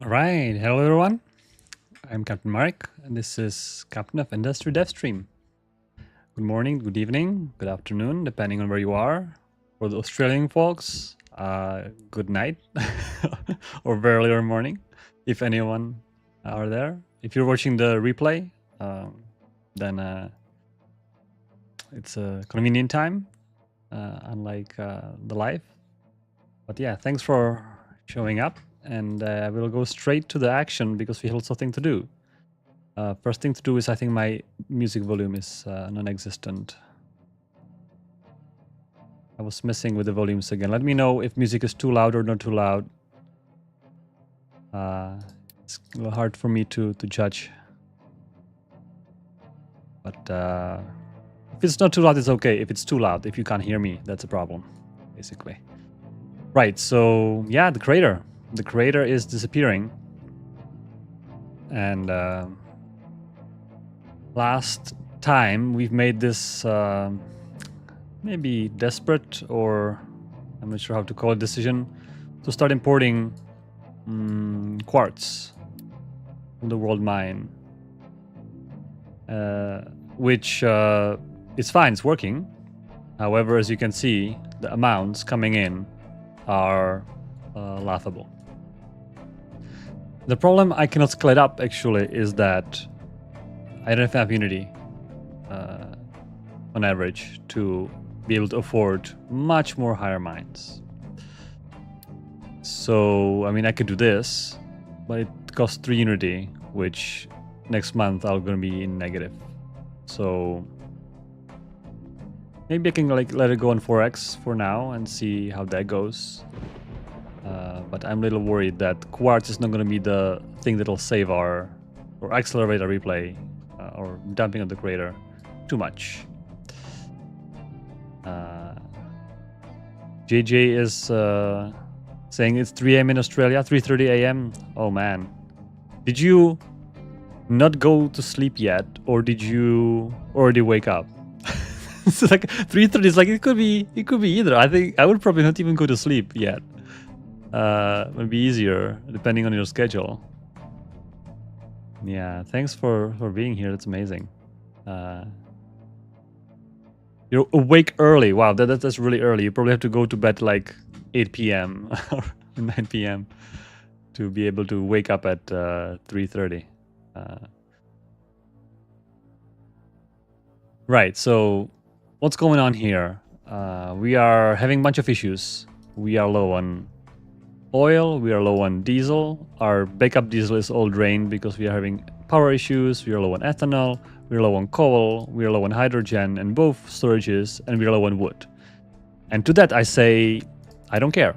All right, hello everyone. I'm Captain Marek, and this is Captain of Industry Devstream. Good morning, good evening, good afternoon, depending on where you are. For the Australian folks, good night or very early morning, if anyone are there. If you're watching the replay, then it's a convenient time, unlike the live. But yeah, thanks for showing up, and we'll go straight to the action because we have lots of things to do. First thing to do is I think my music volume is non-existent. I was messing with the volumes again. Let me know if music is too loud or not too loud. It's a little hard for me to judge. But if it's not too loud, it's okay. If it's too loud, if you can't hear me, that's a problem, basically. Right, so yeah, the crater. The crater is disappearing. And last time we've made this maybe desperate, or I'm not sure how to call it, decision to start importing quartz from the world mine, which is fine, it's working. However, as you can see, the amounts coming in are laughable. The problem I cannot scale it up actually is that I don't have enough Unity on average to be able to afford much more higher mines. So, I mean, I could do this, but it costs 3 Unity, which next month I'm going to be in negative. So maybe I can like let it go on 4x for now and see how that goes. But I'm a little worried that Quartz is not going to be the thing that'll save our or accelerate our replay or dumping of the crater too much. JJ is saying it's 3 a.m. in Australia, 3:30 a.m. Oh man, did you not go to sleep yet, or did you already wake up? It's like 3:30 is like it could be either. I think I would probably not even go to sleep yet. Maybe easier depending on your schedule. Yeah, thanks for being here. That's amazing. You're awake early. Wow, that's really early. You probably have to go to bed like 8 p.m. or 9 p.m. to be able to wake up at 3:30. Right, so what's going on here? We are having a bunch of issues. We are low on oil, we are low on diesel. Our backup diesel is all drained because we are having power issues. We are low on ethanol, we are low on coal, we are low on hydrogen and both storages, and we are low on wood. And to that I say, I don't care.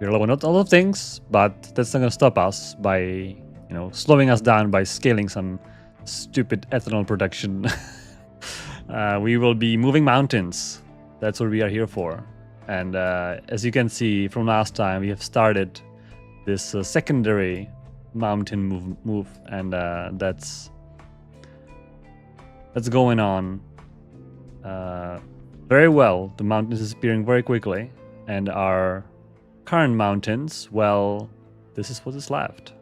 We are low on not all of things, but that's not going to stop us by, slowing us down by scaling some stupid ethanol production. We will be moving mountains. That's what we are here for. And as you can see from last time, we have started this secondary mountain move, and that's going on very well. The mountain is disappearing very quickly, and our current mountains, well, this is what is left.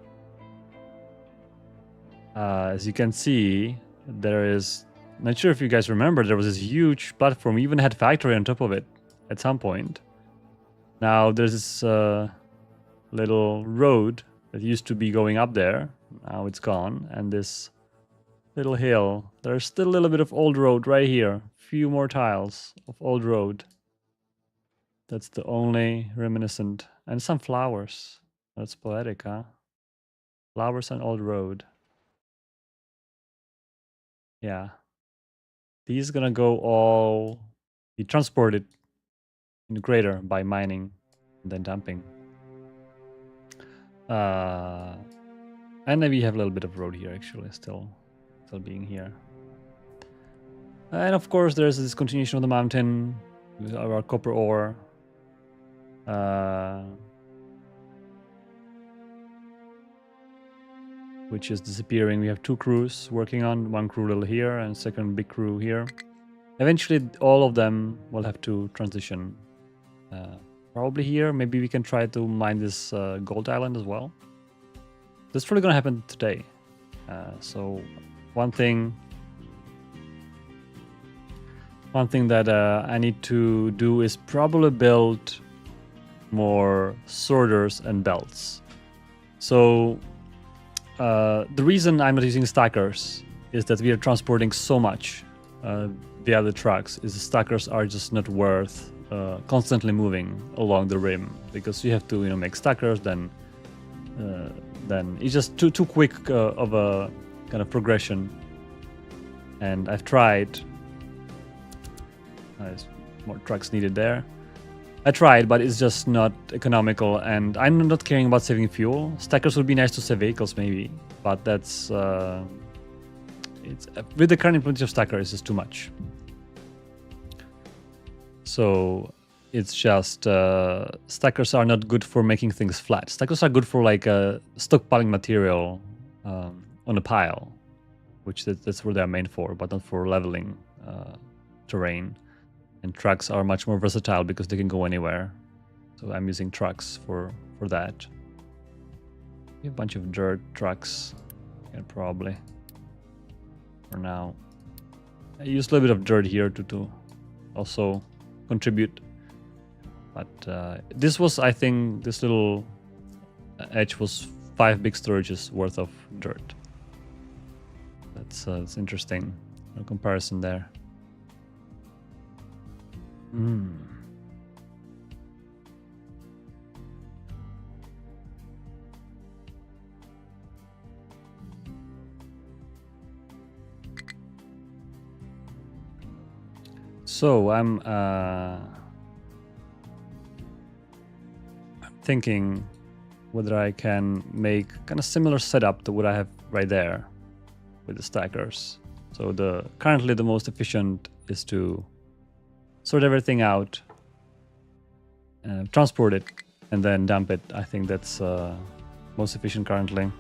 As you can see, there is, not sure if you guys remember, there was this huge platform. We even had factory on top of it at some point. Now there's this little road that used to be going up there. Now it's gone. And this little hill, there's still a little bit of old road right here. Few more tiles of old road. That's the only reminiscent. And some flowers. That's poetic, huh? Flowers and old road. Yeah. These gonna go all be transported in the crater by mining and then dumping. And then we have a little bit of road here actually still being here. And of course there's this continuation of the mountain with our copper ore. Which is disappearing. We have 2 crews working on, 1 crew little here and second big crew here. Eventually all of them will have to transition. Probably here. Maybe we can try to mine this gold island as well. That's probably gonna happen today. So one thing that I need to do is probably build more sorters and belts. So the reason I'm not using stackers is that we are transporting so much via the trucks. Is the stackers are just not worth constantly moving along the rim, because you have to make stackers, then it's just too quick of a kind of progression. And I've tried. There's more trucks needed there. I tried, but it's just not economical, and I'm not caring about saving fuel. Stackers would be nice to save vehicles, maybe, but that's it's with the current implementation of stacker, it's just too much. So it's just stackers are not good for making things flat. Stackers are good for like stockpiling material on a pile, which that's what they're made for, but not for leveling terrain. And trucks are much more versatile because they can go anywhere. So I'm using trucks for that. A bunch of dirt trucks, yeah, probably. For now, I use a little bit of dirt here to also contribute. But this was, I think, this little edge was 5 big storages worth of dirt. That's interesting. No comparison there. So I'm thinking whether I can make kind of similar setup to what I have right there with the stackers. So currently the most efficient is to sort everything out, transport it, and then dump it. I think that's most efficient currently.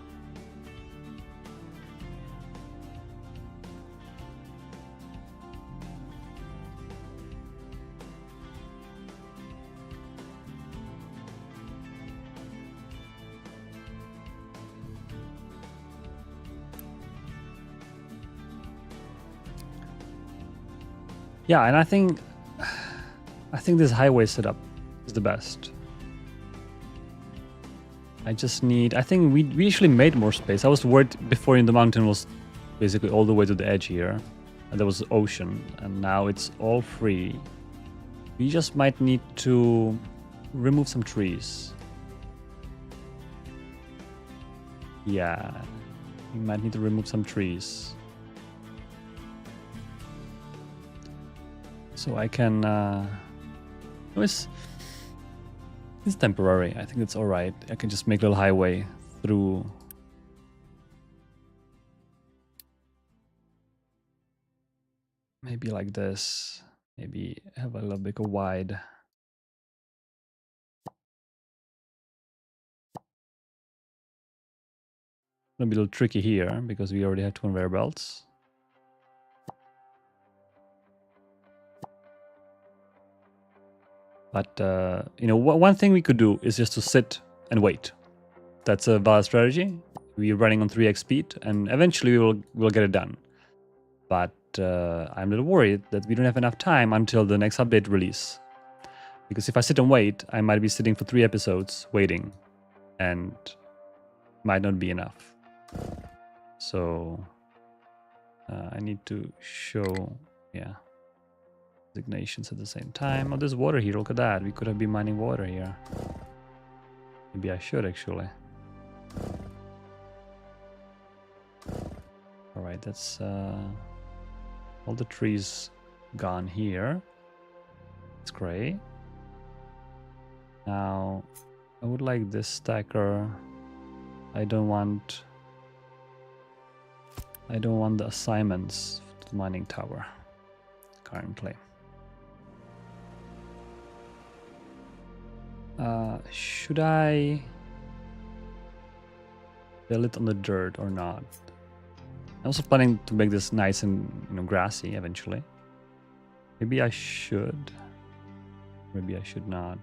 Yeah, and I think this highway setup is the best. I just need, I think we actually made more space. I was worried before in the mountain was basically all the way to the edge here, and there was the ocean, and now it's all free. We just might need to remove some trees. Yeah, we might need to remove some trees. So I can, it's temporary. I think it's all right. I can just make a little highway through. Maybe like this. Maybe have a little bit of wide. Gonna be a little tricky here because we already have 2 conveyor belts. But one thing we could do is just to sit and wait. That's a valid strategy. We're running on 3x speed, and eventually we'll get it done. But I'm a little worried that we don't have enough time until the next update release. Because if I sit and wait, I might be sitting for 3 episodes waiting, and might not be enough. So I need to show, yeah, designations at the same time. Oh, there's water here. Look at that. We could have been mining water here. Maybe I should actually. All right, that's all the trees gone here. It's great. Now I would like this stacker. I don't want the assignments to the mining tower currently. Should I build it on the dirt or not? I'm also planning to make this nice and grassy eventually. Maybe I should. Maybe I should not.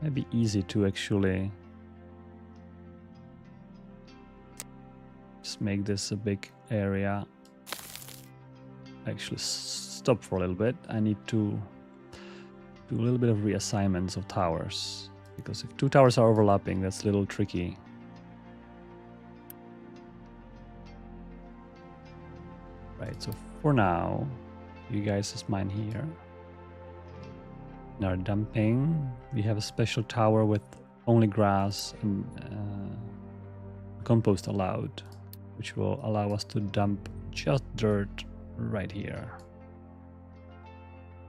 Might be easy to actually Just make this a big area. Actually, stop for a little bit. I need to do a little bit of reassignments of towers. Because if two towers are overlapping, that's a little tricky. Right, so for now, you guys just mine here. In our dumping, we have a special tower with only grass and compost allowed, which will allow us to dump just dirt right here.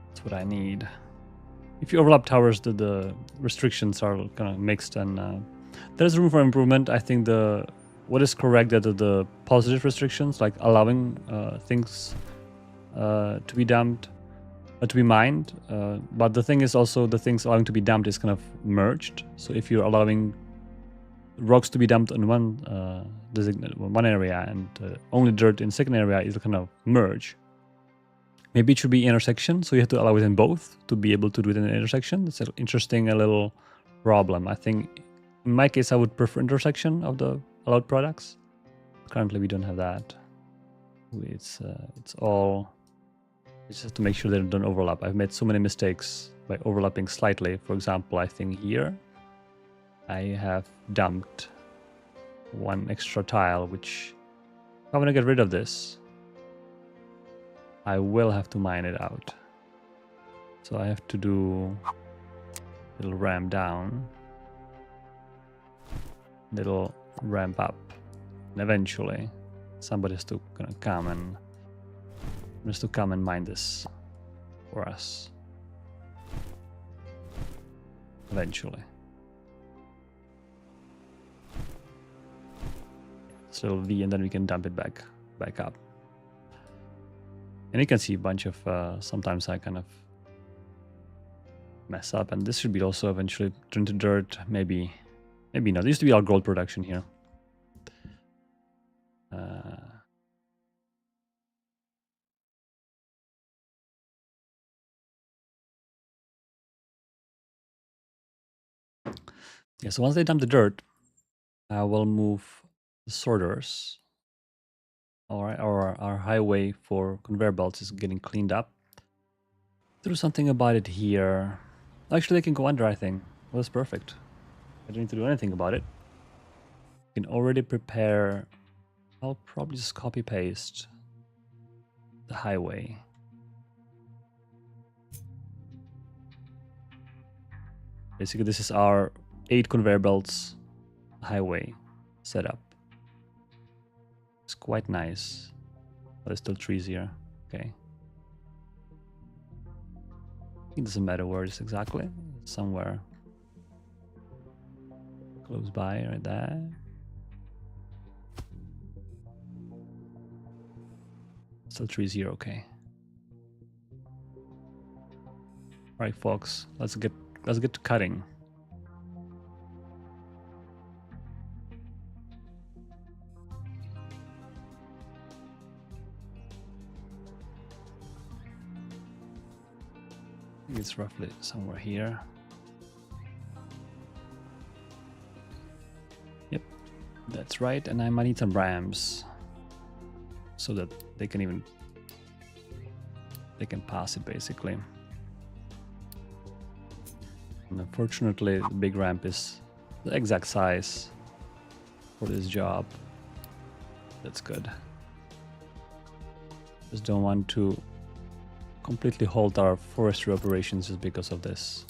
That's what I need. If you overlap towers, the restrictions are kind of mixed, and there's room for improvement. I think what is correct that the positive restrictions, like allowing things to be dumped, to be mined, but the thing is also the things allowing to be dumped is kind of merged. So if you're allowing rocks to be dumped in one area and only dirt in second area, is kind of merge. Maybe it should be intersection, so you have to allow it in both to be able to do it in an intersection. It's an interesting little problem. I think in my case I would prefer intersection of the allowed products. Currently we don't have that. It's just to make sure they don't overlap. I've made so many mistakes by overlapping slightly. For example, I think here I have dumped one extra tile, which if I want to get rid of this, I will have to mine it out. So I have to do a little ramp down, little ramp up, and eventually somebody has to come and mine this for us. Eventually. It's a little V, and then we can dump it back up. And you can see a bunch of, sometimes I kind of mess up, and this should be also eventually turned to dirt, maybe not. There used to be our gold production here. Yeah, so once they dump the dirt, I will move the sorters. All right, our highway for conveyor belts is getting cleaned up. Do something about it here. Actually, they can go under, I think. Well, that's perfect. I don't need to do anything about it. You can already prepare. I'll probably just copy paste the highway. Basically, this is our 8 conveyor belts highway setup. It's quite nice. But there's still trees here. Okay. It doesn't matter where it is exactly. Somewhere close by, right there. Still trees here, okay. Alright, folks, let's get to cutting. I think it's roughly somewhere here. Yep, that's right, and I might need some rams so that they can pass it basically. And unfortunately, the big ramp is the exact size for this job. That's good. Just don't want to completely halt our forestry operations just because of this.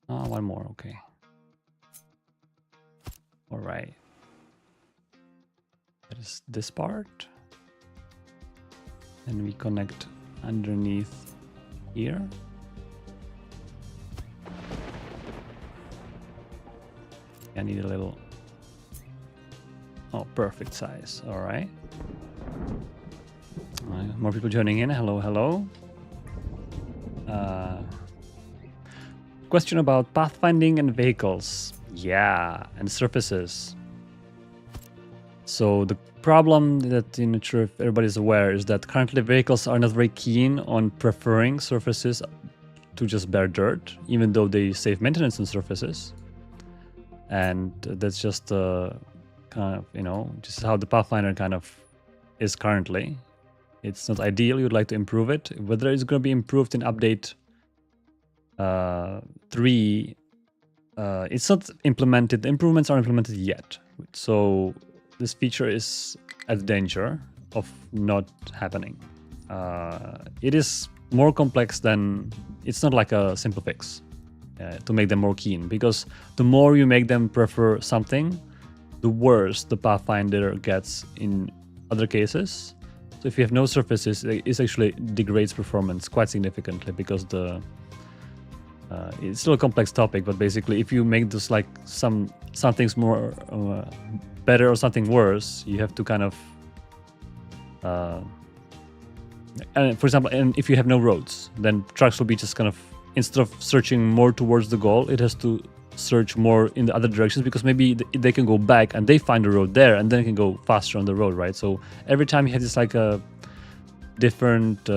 Oh, one more, okay. All right. That is this part. And we connect underneath here. I need a little... Oh, perfect size. All right. More people joining in. Hello, hello. Question about pathfinding and vehicles. Yeah, and surfaces. So the problem that I'm not sure if everybody's aware is that currently vehicles are not very keen on preferring surfaces to just bare dirt, even though they save maintenance on surfaces. And that's just kind of, you know, just how the Pathfinder kind of is currently. It's not ideal. You'd like to improve it. Whether it's going to be improved in update 3, it's not implemented. The improvements aren't implemented yet. So this feature is at danger of not happening. It is more complex than, it's not like a simple fix to make them more keen, because the more you make them prefer something, the worse the Pathfinder gets in other cases. So if you have no surfaces, it actually degrades performance quite significantly, because the it's still a complex topic, but basically if you make this like some things more better or something worse, you have to kind of and for example, and if you have no roads, then trucks will be just kind of, instead of searching more towards the goal, it has to search more in the other directions, because maybe they can go back and they find a road there and then it can go faster on the road, right? So every time you have this like a different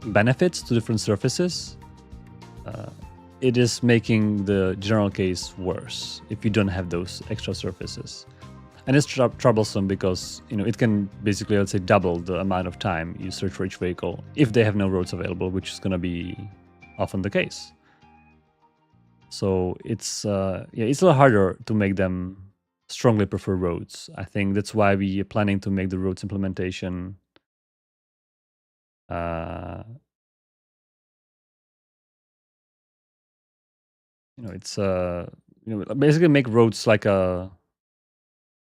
benefits to different surfaces, it is making the general case worse if you don't have those extra surfaces. And it's troublesome because, you know, it can basically, let's say, double the amount of time you search for each vehicle if they have no roads available, which is going to be often the case. So it's yeah, it's a little harder to make them strongly prefer roads. I think that's why we are planning to make the roads implementation you know, it's you know, basically make roads like a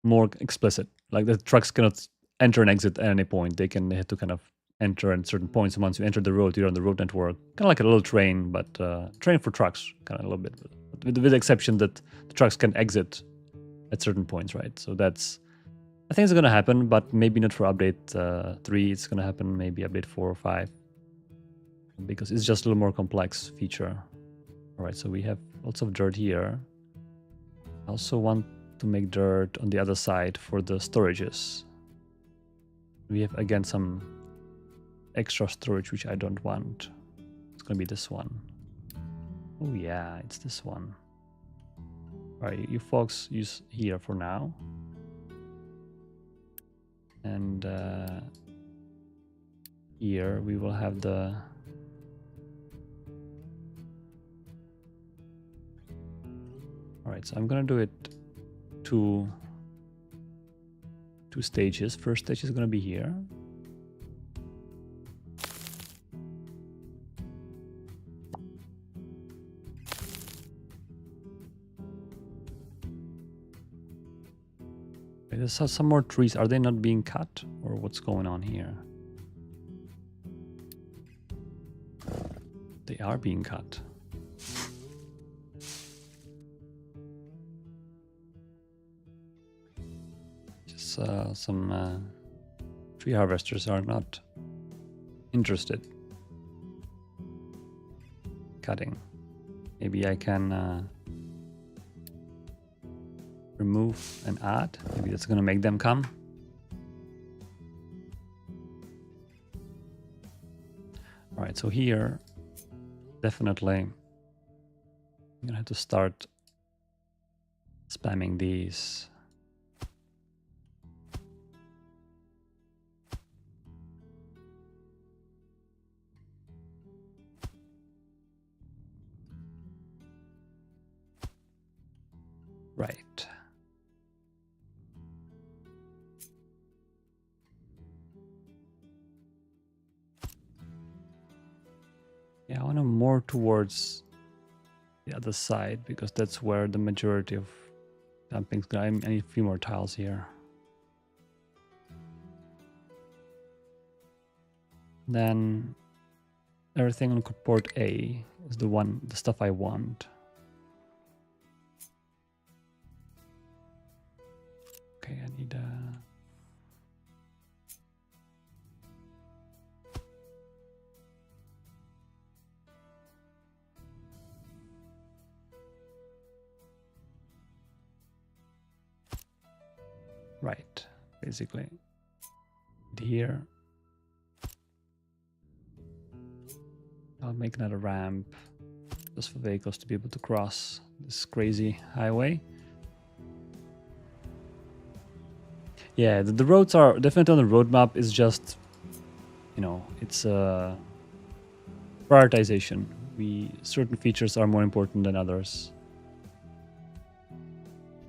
more explicit. Like the trucks cannot enter and exit at any point. They have to kind of enter at certain points. And once you enter the road, you're on the road network. Kind of like a little train, but train for trucks, kind of a little bit. With the exception that the trucks can exit at certain points, right? So that's, I think it's going to happen, but maybe not for update 3. It's going to happen maybe update 4 or 5. Because it's just a little more complex feature. All right, so we have lots of dirt here. I also want to make dirt on the other side for the storages. We have again some extra storage which I don't want. It's gonna be this one. Oh yeah, it's this one. All right, you folks use here for now. And here we will have the all right, so I'm gonna do it two stages. First stage is gonna be here. There's some more trees. Are they not being cut, or what's going on here? They are being cut. Just some tree harvesters are not interested. Cutting. Maybe I can remove and add. Maybe that's gonna make them come. All right, so here, definitely, I'm gonna have to start spamming these. Right. Yeah, I want to more towards the other side because that's where the majority of dumping's going. I need a few more tiles here. Then everything on port A is the stuff I want. Okay, I need right, basically here. I'll make another ramp just for vehicles to be able to cross this crazy highway. Yeah, the roads are definitely on the roadmap. It's just, you know, it's prioritization. Certain features are more important than others.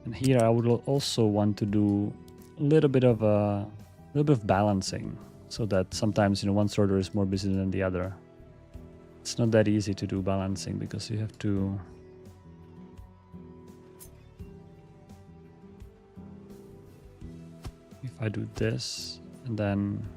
And here I would also want to do a little bit of balancing, so that sometimes, you know, one sorter is more busy than the other. It's not that easy to do balancing because you have to if I do this and then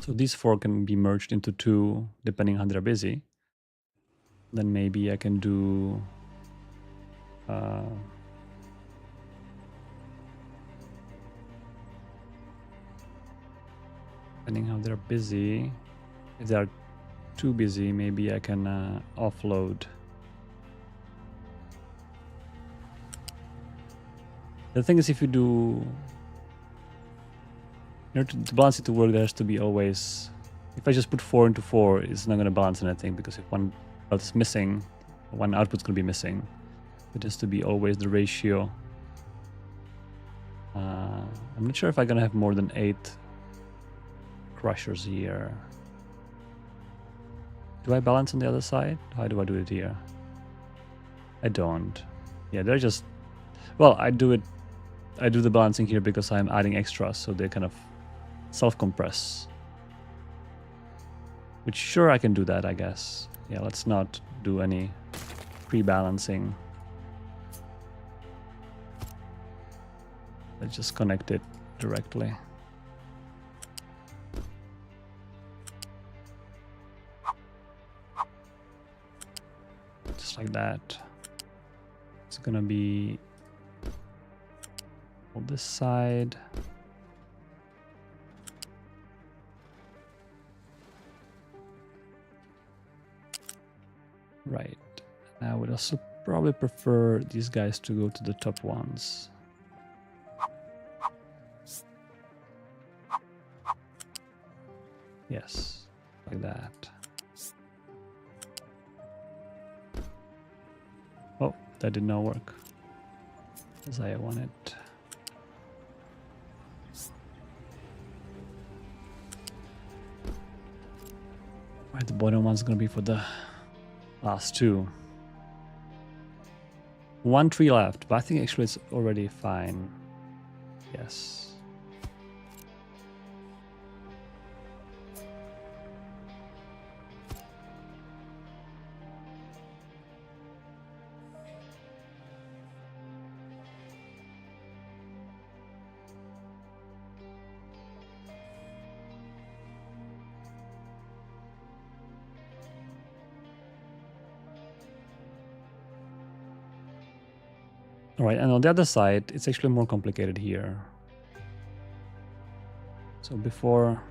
so these 4 can be merged into 2 depending on how they're busy. Then maybe I can do depending how they're busy. If they are too busy, maybe I can offload. The thing is, if you do, in order to balance it to work, there has to be always, if I just put 4 into 4, it's not going to balance anything, because if one belt is missing, one output's going to be missing. It has to be always the ratio. I'm not sure if I'm going to have more than 8 crushers here. Do I balance on the other side? How do I do it here? I don't. Yeah, they're just, well, I do the balancing here because I'm adding extras, so they kind of self-compress. Which, sure, I can do that, I guess. Yeah, let's not do any pre-balancing. Let's just connect it directly. Just like that. It's gonna be on this side. Right. I would also probably prefer these guys to go to the top ones. Yes, like that. Oh, that did not work as I wanted. Right, the bottom one's gonna be for the last 2. 1 tree left, but I think actually it's already fine. Yes. All right, and on the other side, it's actually more complicated here. So before,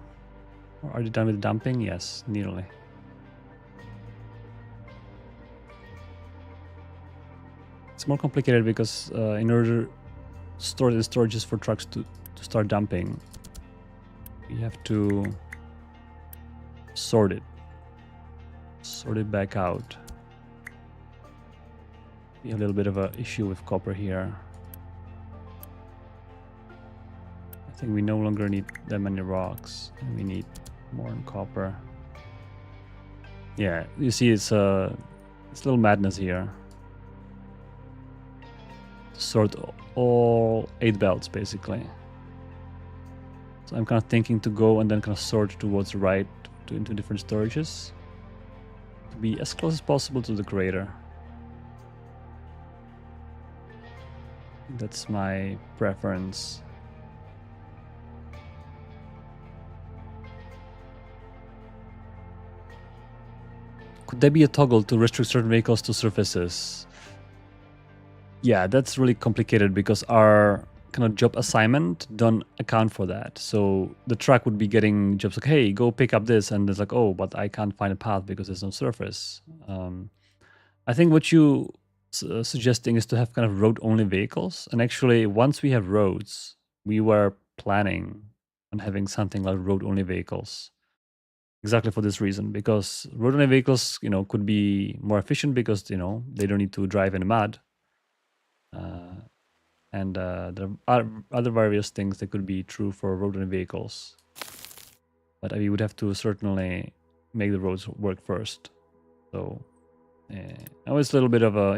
are you done with dumping? Yes, nearly. It's more complicated because in order to store the storages for trucks to start dumping, you have to sort it back out. We have a little bit of an issue with copper here. I think we no longer need that many rocks, and we need more in copper. Yeah, you see, it's a little madness here. Sort all 8 belts basically. So I'm kind of thinking to go and then kind of sort towards the right into different storages to be as close as possible to the crater. That's my preference. Could there be a toggle to restrict certain vehicles to surfaces? Yeah, that's really complicated because our kind of job assignment don't account for that. So the truck would be getting jobs like, hey, go pick up this, and it's like, oh, but I can't find a path because there's no surface. I think what you suggesting is to have kind of road-only vehicles. And actually, once we have roads, we were planning on having something like road-only vehicles. Exactly for this reason, because road-only vehicles, could be more efficient because, they don't need to drive in the mud. And there are other various things that could be true for road-only vehicles. But we would have to certainly make the roads work first. So now it's a little bit of a,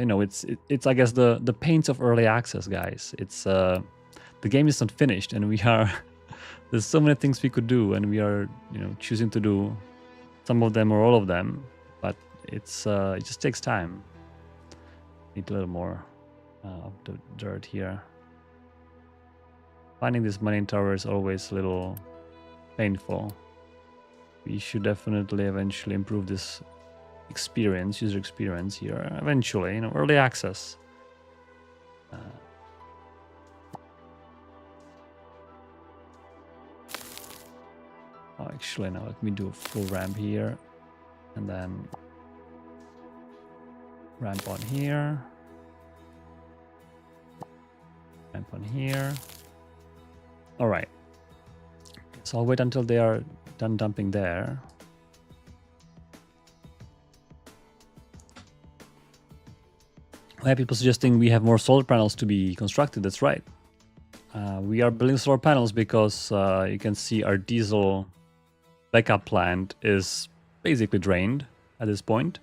it's I guess the pains of early access, guys. It's the game is not finished, and we are there's so many things we could do, and we are choosing to do some of them or all of them. But it's it just takes time. Need a little more of the dirt here. Finding this mining tower is always a little painful. We should definitely eventually improve this experience, user experience here. Eventually, early access. Oh, actually, now let me do a full ramp here, and then ramp on here, ramp on here. All right. So I'll wait until they are done dumping there. I have people suggesting we have more solar panels to be constructed. That's right. We are building solar panels because you can see our diesel backup plant is basically drained at this point.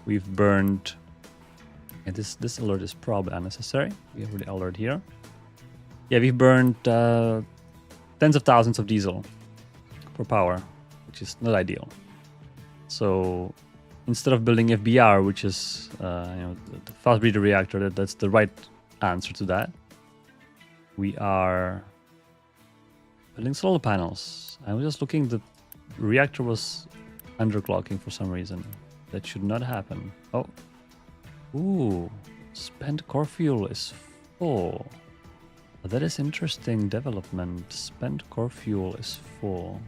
We've burned, and this alert is probably unnecessary. We have the alert here. Yeah, we've burned tens of thousands of diesel for power, which is not ideal. So instead of building FBR, which is the fast breeder reactor, that's the right answer to that, we are building solar panels. I was just looking, the reactor was underclocking for some reason. That should not happen. Oh, ooh, spent core fuel is full. That is interesting development. Spent core fuel is full.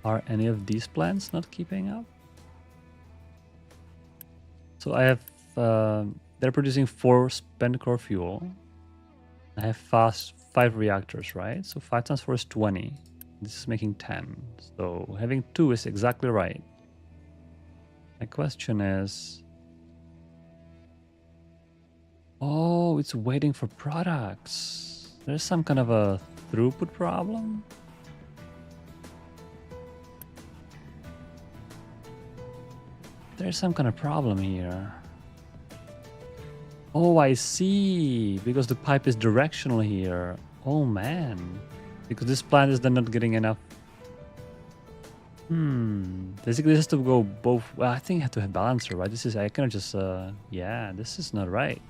Are any of these plants not keeping up? So I have, they're producing 4 spent core fuel. I have 5 reactors, right? So 5 times 4 is 20. This is making 10. So having 2 is exactly right. My question is, oh, it's waiting for products. There's some kind of a throughput problem. There's some kind of problem here. Oh, I see. Because the pipe is directional here. Oh, man. Because this plant is then not getting enough. Basically, this has to go both. Well, I think I have to have balancer, right? This is, I cannot just, yeah, this is not right.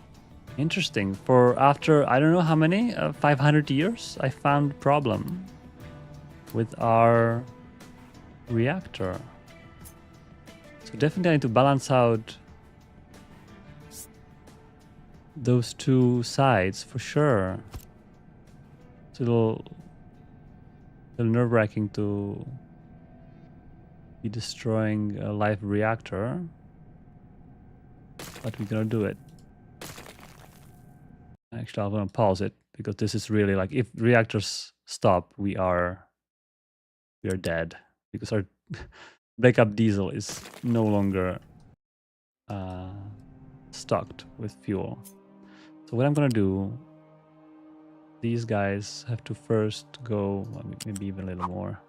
Interesting. For after, I don't know how many, 500 years, I found problem with our reactor. So definitely I need to balance out those 2 sides for sure. It's a little nerve-wracking to be destroying a live reactor, but we're gonna do it. Actually, I'm gonna pause it because this is really like, if reactors stop, we are dead, because our backup diesel is no longer stocked with fuel. So what I'm gonna do, these guys have to first go, well, maybe even a little more.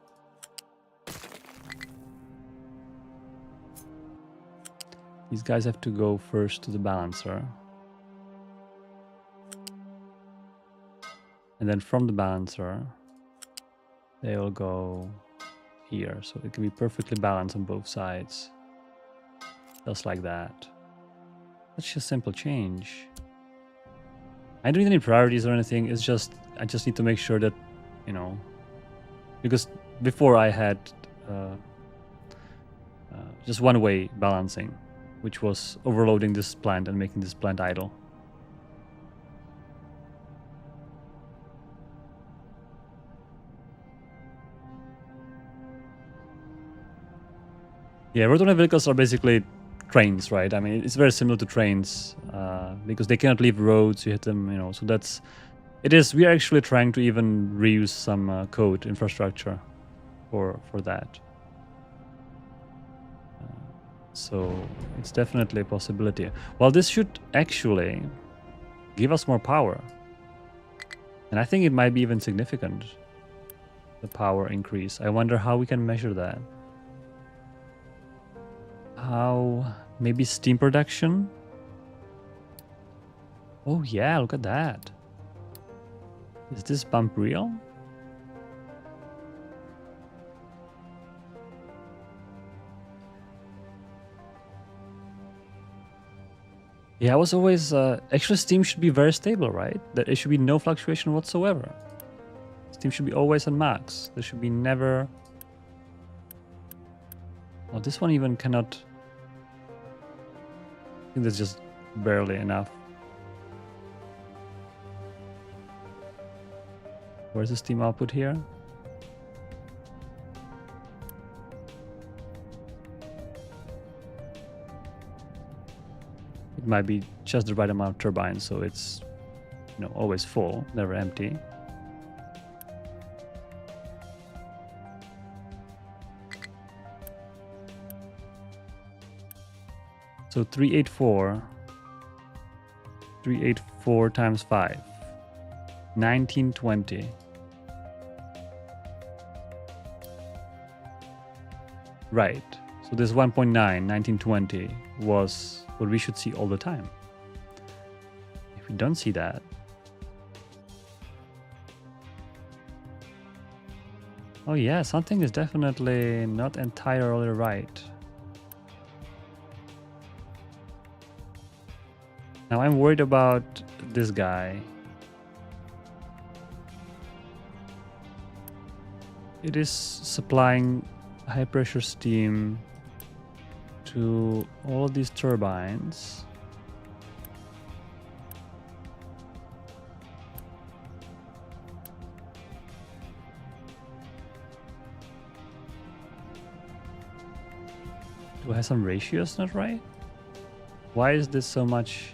These guys have to go first to the balancer. And then from the balancer, they will go here. So it can be perfectly balanced on both sides. Just like that. That's just simple change. I don't need any priorities or anything. It's just, I just need to make sure that, because before I had just one-way balancing, which was overloading this plant and making this plant idle. Yeah, road vehicles are basically trains, right? I mean, it's very similar to trains because they cannot leave roads. You hit them, you know. So that's it is. We are actually trying to even reuse some code infrastructure for that. So it's definitely a possibility. Well, this should actually give us more power, and I think it might be even significant. The power increase. I wonder how we can measure that. How, maybe steam production? Oh yeah, look at that. Is this bump real? Yeah, I was always, actually steam should be very stable, right? That it should be no fluctuation whatsoever. Steam should be always on max. There should be never... Oh, this one even cannot... I think that's just barely enough. Where's the steam output here? It might be just the right amount of turbines, so it's, you know, always full, never empty. So 384 times 5, 1920. Right. So this 1.9, 1920 was what we should see all the time. If we don't see that, oh yeah, something is definitely not entirely right. Now I'm worried about this guy. It is supplying high pressure steam to all of these turbines. Do I have some ratios not right? Why is this so much?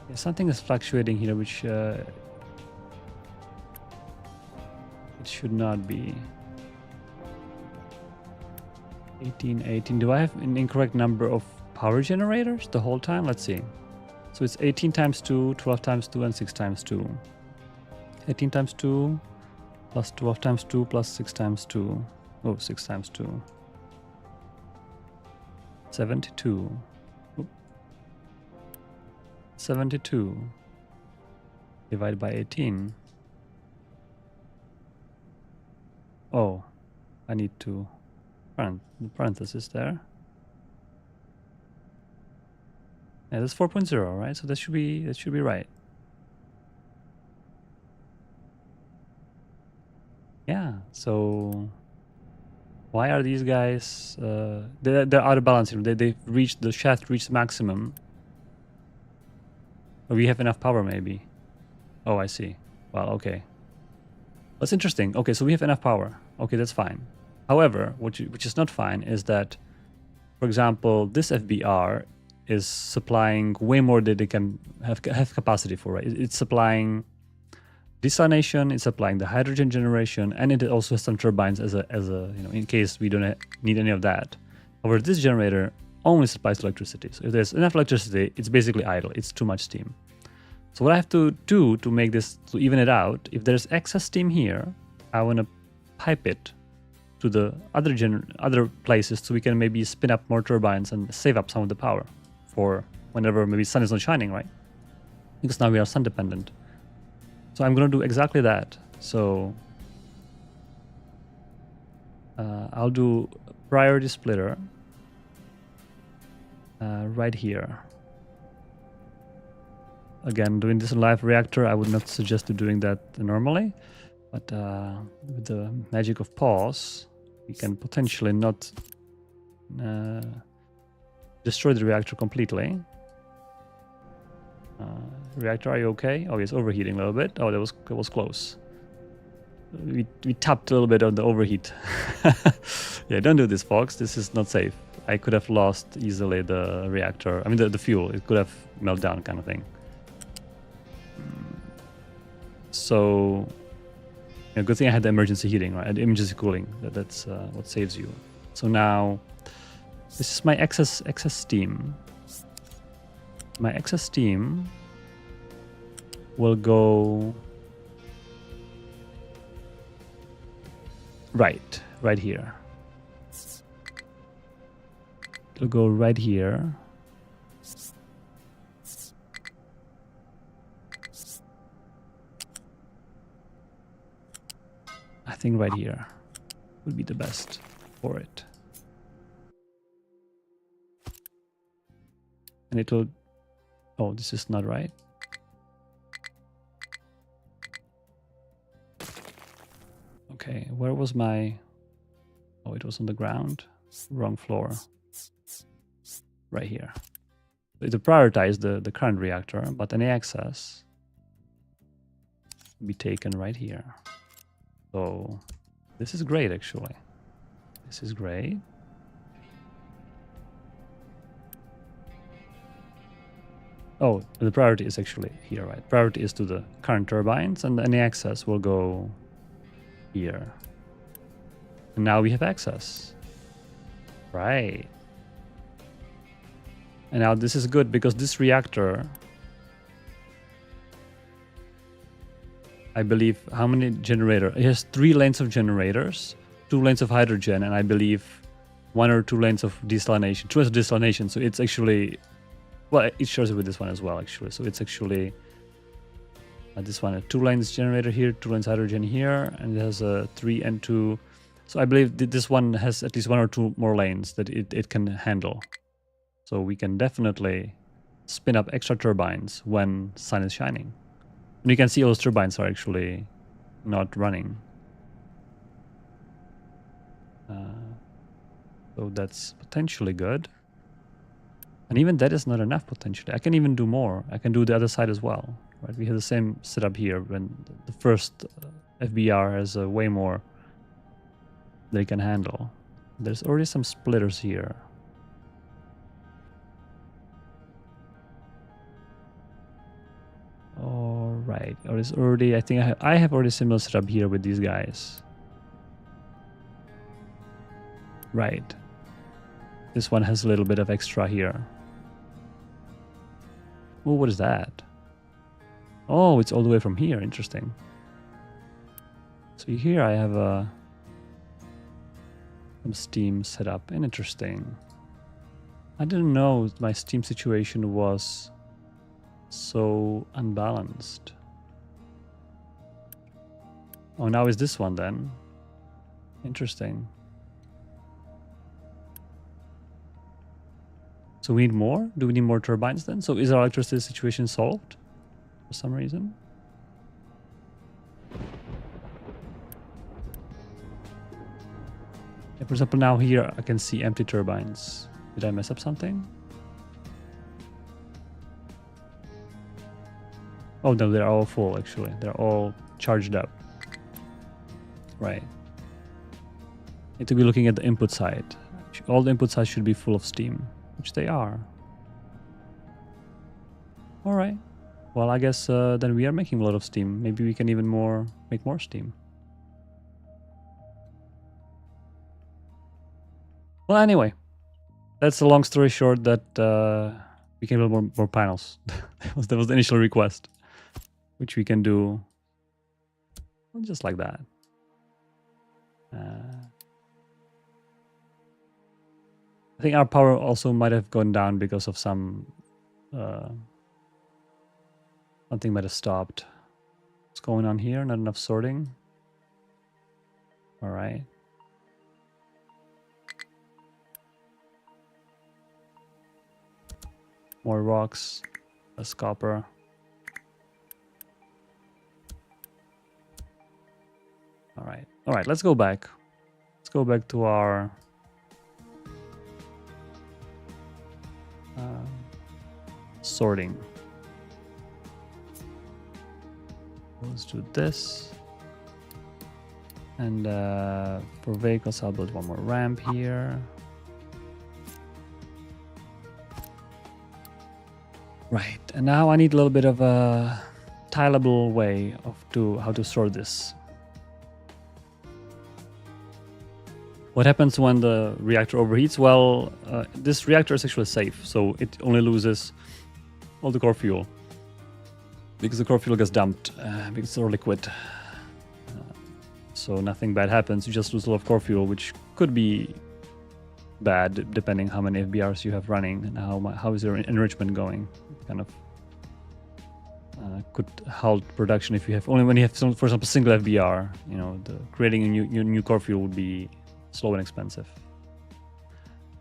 Yeah, something is fluctuating here, which it should not be. 18. Do I have an incorrect number of power generators the whole time? Let's see. So it's 18 times 2, 12 times 2, and 6 times 2. 18 times 2 plus 12 times 2 plus 6 times 2. Oh, 6 times 2. 72. Oop. 72 divided by 18. Oh, I need to the parenthesis there. Yeah, that's 4.0, right? So that should be right. Yeah. So why are these guys? They're out of balance. They've reached the shaft reached maximum. Oh, we have enough power, maybe. Oh, I see. Well, okay. That's interesting. Okay, so we have enough power. Okay, that's fine. However, which is not fine is that, for example, this FBR is supplying way more than they can have capacity for. Right? It's supplying desalination, it's supplying the hydrogen generation, and it also has some turbines as a you know, in case we don't need any of that. However, this generator only supplies electricity. So if there's enough electricity, it's basically idle. It's too much steam. So what I have to do to make this, to even it out, if there's excess steam here, I want to pipe it to the other places so we can maybe spin up more turbines and save up some of the power for whenever maybe sun is not shining, right? Because now we are sun dependent. So I'm going to do exactly that. So I'll do priority splitter right here. Again, doing this in live reactor, I would not suggest to doing that normally. But with the magic of pause, we can potentially not destroy the reactor completely. Reactor, are you okay? Oh, it's overheating a little bit. Oh, that was close. We tapped a little bit on the overheat. Yeah, don't do this, folks. This is not safe. I could have lost easily the reactor. I mean, the fuel. It could have melted down, kind of thing. So, good thing I had the emergency heating, right? And emergency cooling. That's what saves you. So now, this is my excess steam. My excess steam will go right here. It'll go right here. I think right here would be the best for it. And it will... Oh, this is not right. Okay, where was my... Oh, it was on the ground. Wrong floor. Right here. So to prioritize the current reactor, but any access will be taken right here. So this is great, actually. This is great. Oh, the priority is actually here, right? Priority is to the current turbines, and any access will go here. And now we have access. Right. And now this is good because this reactor, I believe, how many generator? It has 3 lanes of generators, 2 lanes of hydrogen, and I believe 1 or 2 lanes of desalination. 2 lanes of desalination, so it's actually, well, it shares it with this one as well, actually. So it's actually this one, a 2 lanes generator here, 2 lanes hydrogen here, and it has a 3 and 2. So I believe this one has at least 1 or 2 more lanes that it can handle. So we can definitely spin up extra turbines when sun is shining. And you can see all those turbines are actually not running. So that's potentially good. And even that is not enough potentially. I can even do more. I can do the other side as well. Right? We have the same setup here when the first FBR has way more they can handle. There's already some splitters here. All right. Or is already? I think I have already similar setup here with these guys. Right. This one has a little bit of extra here. Oh, what is that? Oh, it's all the way from here. Interesting. So here I have some steam set up. And interesting. I didn't know my steam situation was so unbalanced. Oh, now is this one then? Interesting. So we need more? Do we need more turbines then? So is our electricity situation solved for some reason? Yeah, for example, now here I can see empty turbines. Did I mess up something? Oh no, they're all full actually. They're all charged up. Right. Need to be looking at the input side. All the input sides should be full of steam, which they are. All right. Well, I guess then we are making a lot of steam. Maybe we can even make more steam. Well, anyway, that's a long story short that we can build more panels. That was the initial request, which we can do just like that. I think our power also might have gone down because of some something might have stopped. What's going on here? Not enough sorting. All right. More rocks, less copper. All right, let's go back. Let's go back to our sorting. Let's do this. And for vehicles, I'll build one more ramp here. Right, and now I need a little bit of a tileable way of how to sort this. What happens when the reactor overheats? Well, this reactor is actually safe, so it only loses all the core fuel. Because the core fuel gets dumped, because it's all liquid. So nothing bad happens, you just lose a lot of core fuel, which could be bad depending how many FBRs you have running and how is your enrichment going. Kind of could halt production if you have only when you have some, for example, single FBR. You know, creating a new core fuel would be slow and expensive.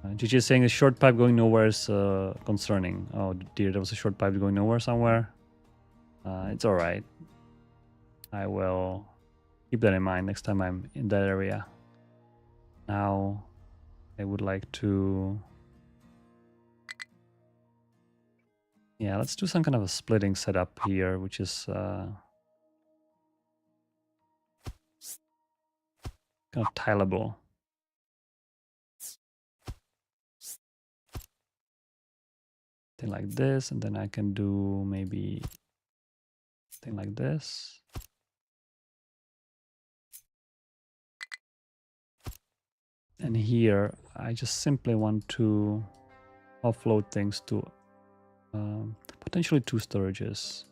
GG is saying a short pipe going nowhere is concerning. Oh dear, there was a short pipe going nowhere somewhere. It's all right. I will keep that in mind next time I'm in that area. Now, I would like to... Yeah, let's do some kind of a splitting setup here, which is kind of tileable. Thing like this, and then I can do maybe thing like this. And here, I just simply want to offload things to potentially 2 storages.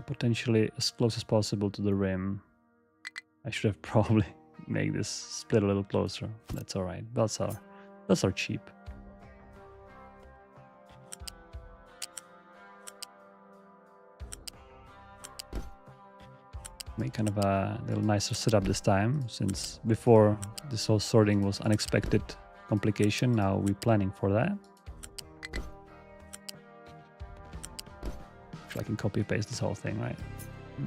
Potentially as close as possible to the rim. I should have probably made this split a little closer. That's all right. Belts are cheap. Make kind of a little nicer setup this time, since before this whole sorting was unexpected complication. Now we're planning for that. I can copy paste this whole thing, right?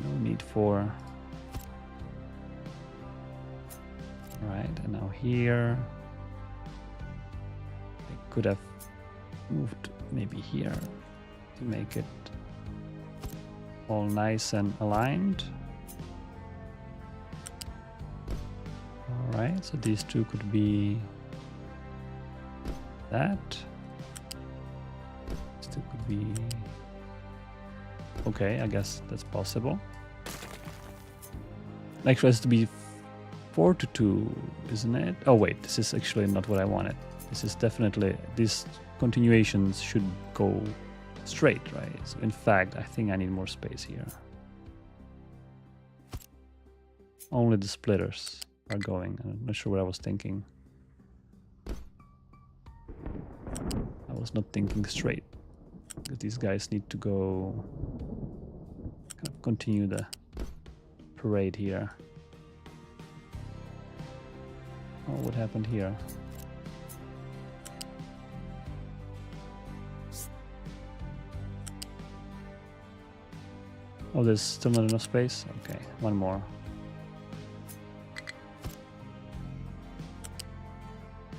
No need for... Right, and now here... I could have moved maybe here to make it all nice and aligned. Alright, so these two could be that. These two could be... Okay, I guess that's possible. Actually, it has to be 4 to 2, isn't it? Oh wait, this is actually not what I wanted. This is definitely... These continuations should go straight, right? So in fact, I think I need more space here. Only the splitters are going. I'm not sure what I was thinking. I was not thinking straight. Because these guys need to go... kind of continue the parade here. Oh, what happened here? Oh, there's still not enough space? Okay, one more.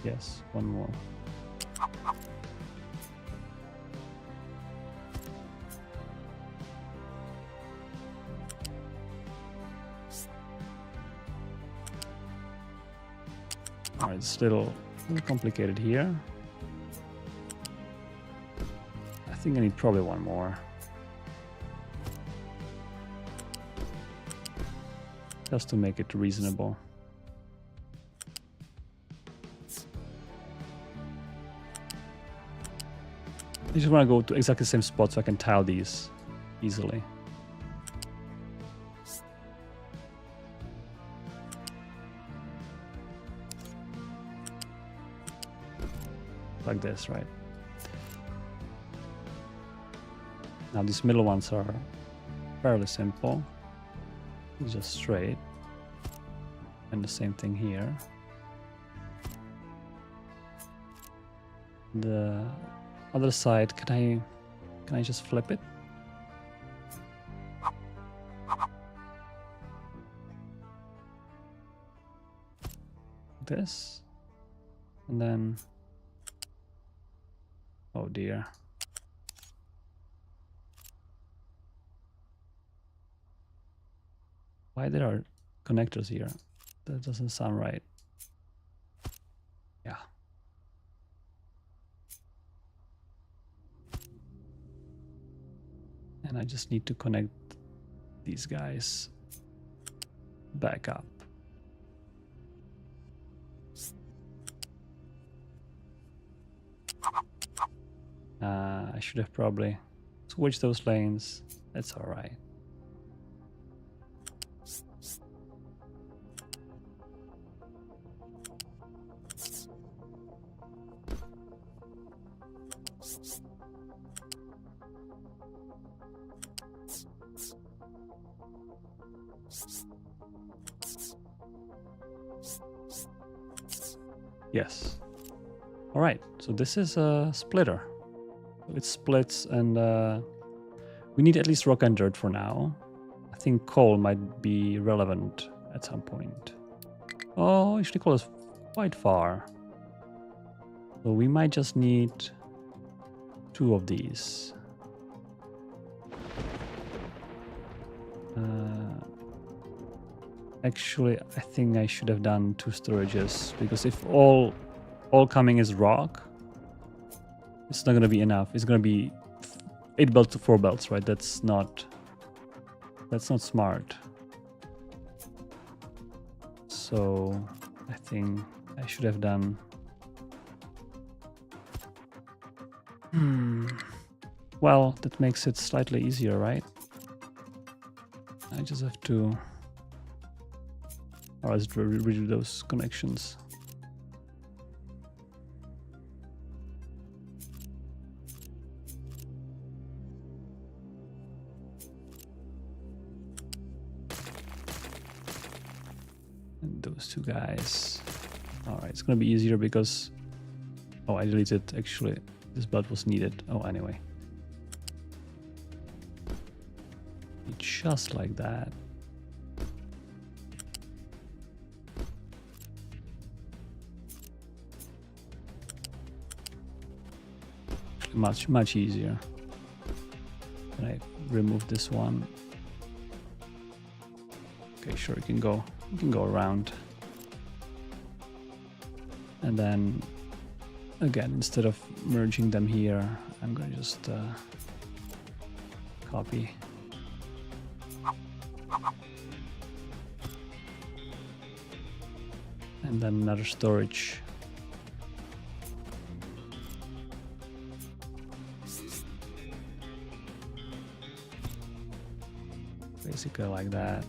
Yes, one more. Alright, it's a little complicated here. I think I need probably one more. Just to make it reasonable. I just want to go to exactly the same spot so I can tile these easily. Like this, right? Now these middle ones are fairly simple. It's just straight. And the same thing here. The other side, can Can I just flip it? This. And then... Oh dear. Why there are connectors here? That doesn't sound right. Yeah. And I just need to connect these guys back up. I should have probably switched those lanes. That's all right. Yes. All right. So this is a splitter. It splits, and we need at least rock and dirt for now. I think coal might be relevant at some point. Oh, actually coal is quite far. So we might just need 2 of these. Actually, I think I should have done 2 storages, because if all coming is rock, it's not going to be enough. It's going to be 8 belts to 4 belts, right? That's not smart. So I think I should have done... Well, that makes it slightly easier, right? I just have to... Or let's redo those connections. And those 2 guys. All right, it's gonna be easier because... Oh, I deleted, actually. This belt was needed. Oh, anyway. Just like that. Much easier. Can I remove this one? Okay, sure, you can go around. And then again, instead of merging them here, I'm gonna just copy. And then another storage. Basically like that.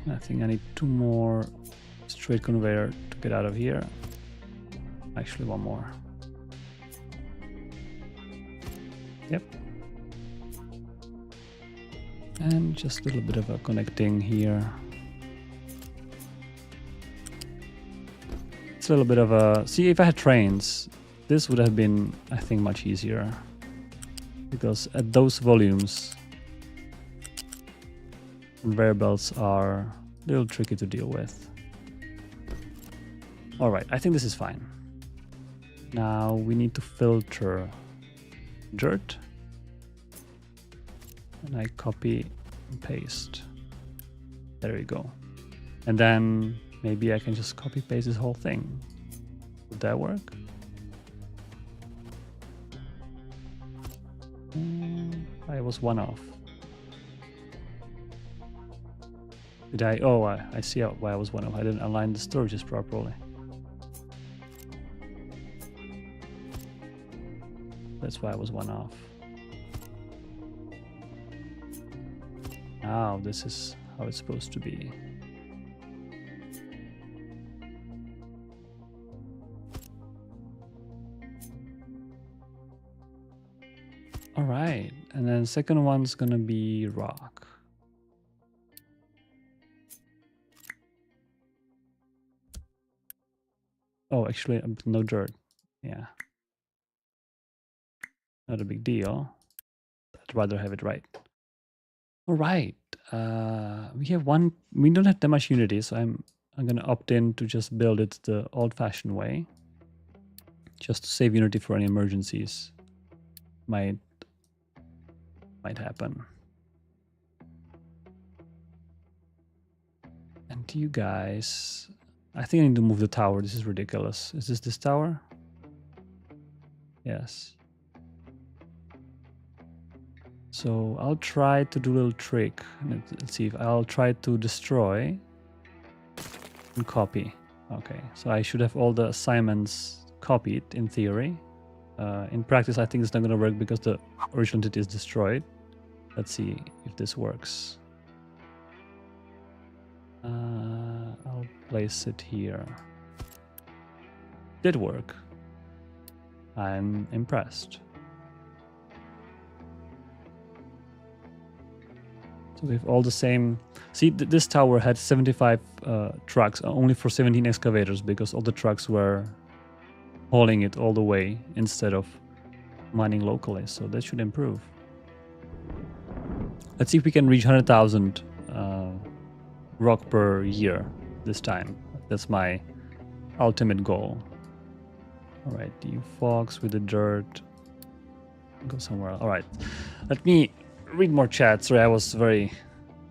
I think I need 2 more straight conveyor to get out of here. Actually, 1 more. Yep. And just a little bit of a connecting here. It's a little bit of a... See, if I had trains, this would have been, I think, much easier. Because at those volumes, conveyor belts are a little tricky to deal with. Alright, I think this is fine. Now we need to filter dirt. And I copy and paste. There we go. And then maybe I can just copy paste this whole thing. Would that work? I was 1 off. Did I? Oh, I see why I was 1 off. I didn't align the storages properly. That's why I was 1 off. Now this is how it's supposed to be. All right, and then second one's gonna be rock. Oh, actually, no dirt. Yeah. Not a big deal. I'd rather have it right. All right. We have one. We don't have that much unity, so I'm gonna opt in to just build it the old-fashioned way, just to save unity for any emergencies. Might happen. And you guys, I think I need to move the tower. This is ridiculous. Is this tower? Yes. So I'll try to do a little trick. Let's see if I'll try to destroy and copy. Okay, so I should have all the assignments copied in theory. In practice, I think it's not going to work because the original entity is destroyed. Let's see if this works. I'll place it here. Did work. I'm impressed. So we have all the same. See, this tower had 75 trucks, only for 17 excavators, because all the trucks were hauling it all the way instead of mining locally. So that should improve. Let's see if we can reach 100,000 rock per year this time. That's my ultimate goal. All right, you fox with the dirt. Go somewhere else. All right, let me read more chat. Sorry, I was very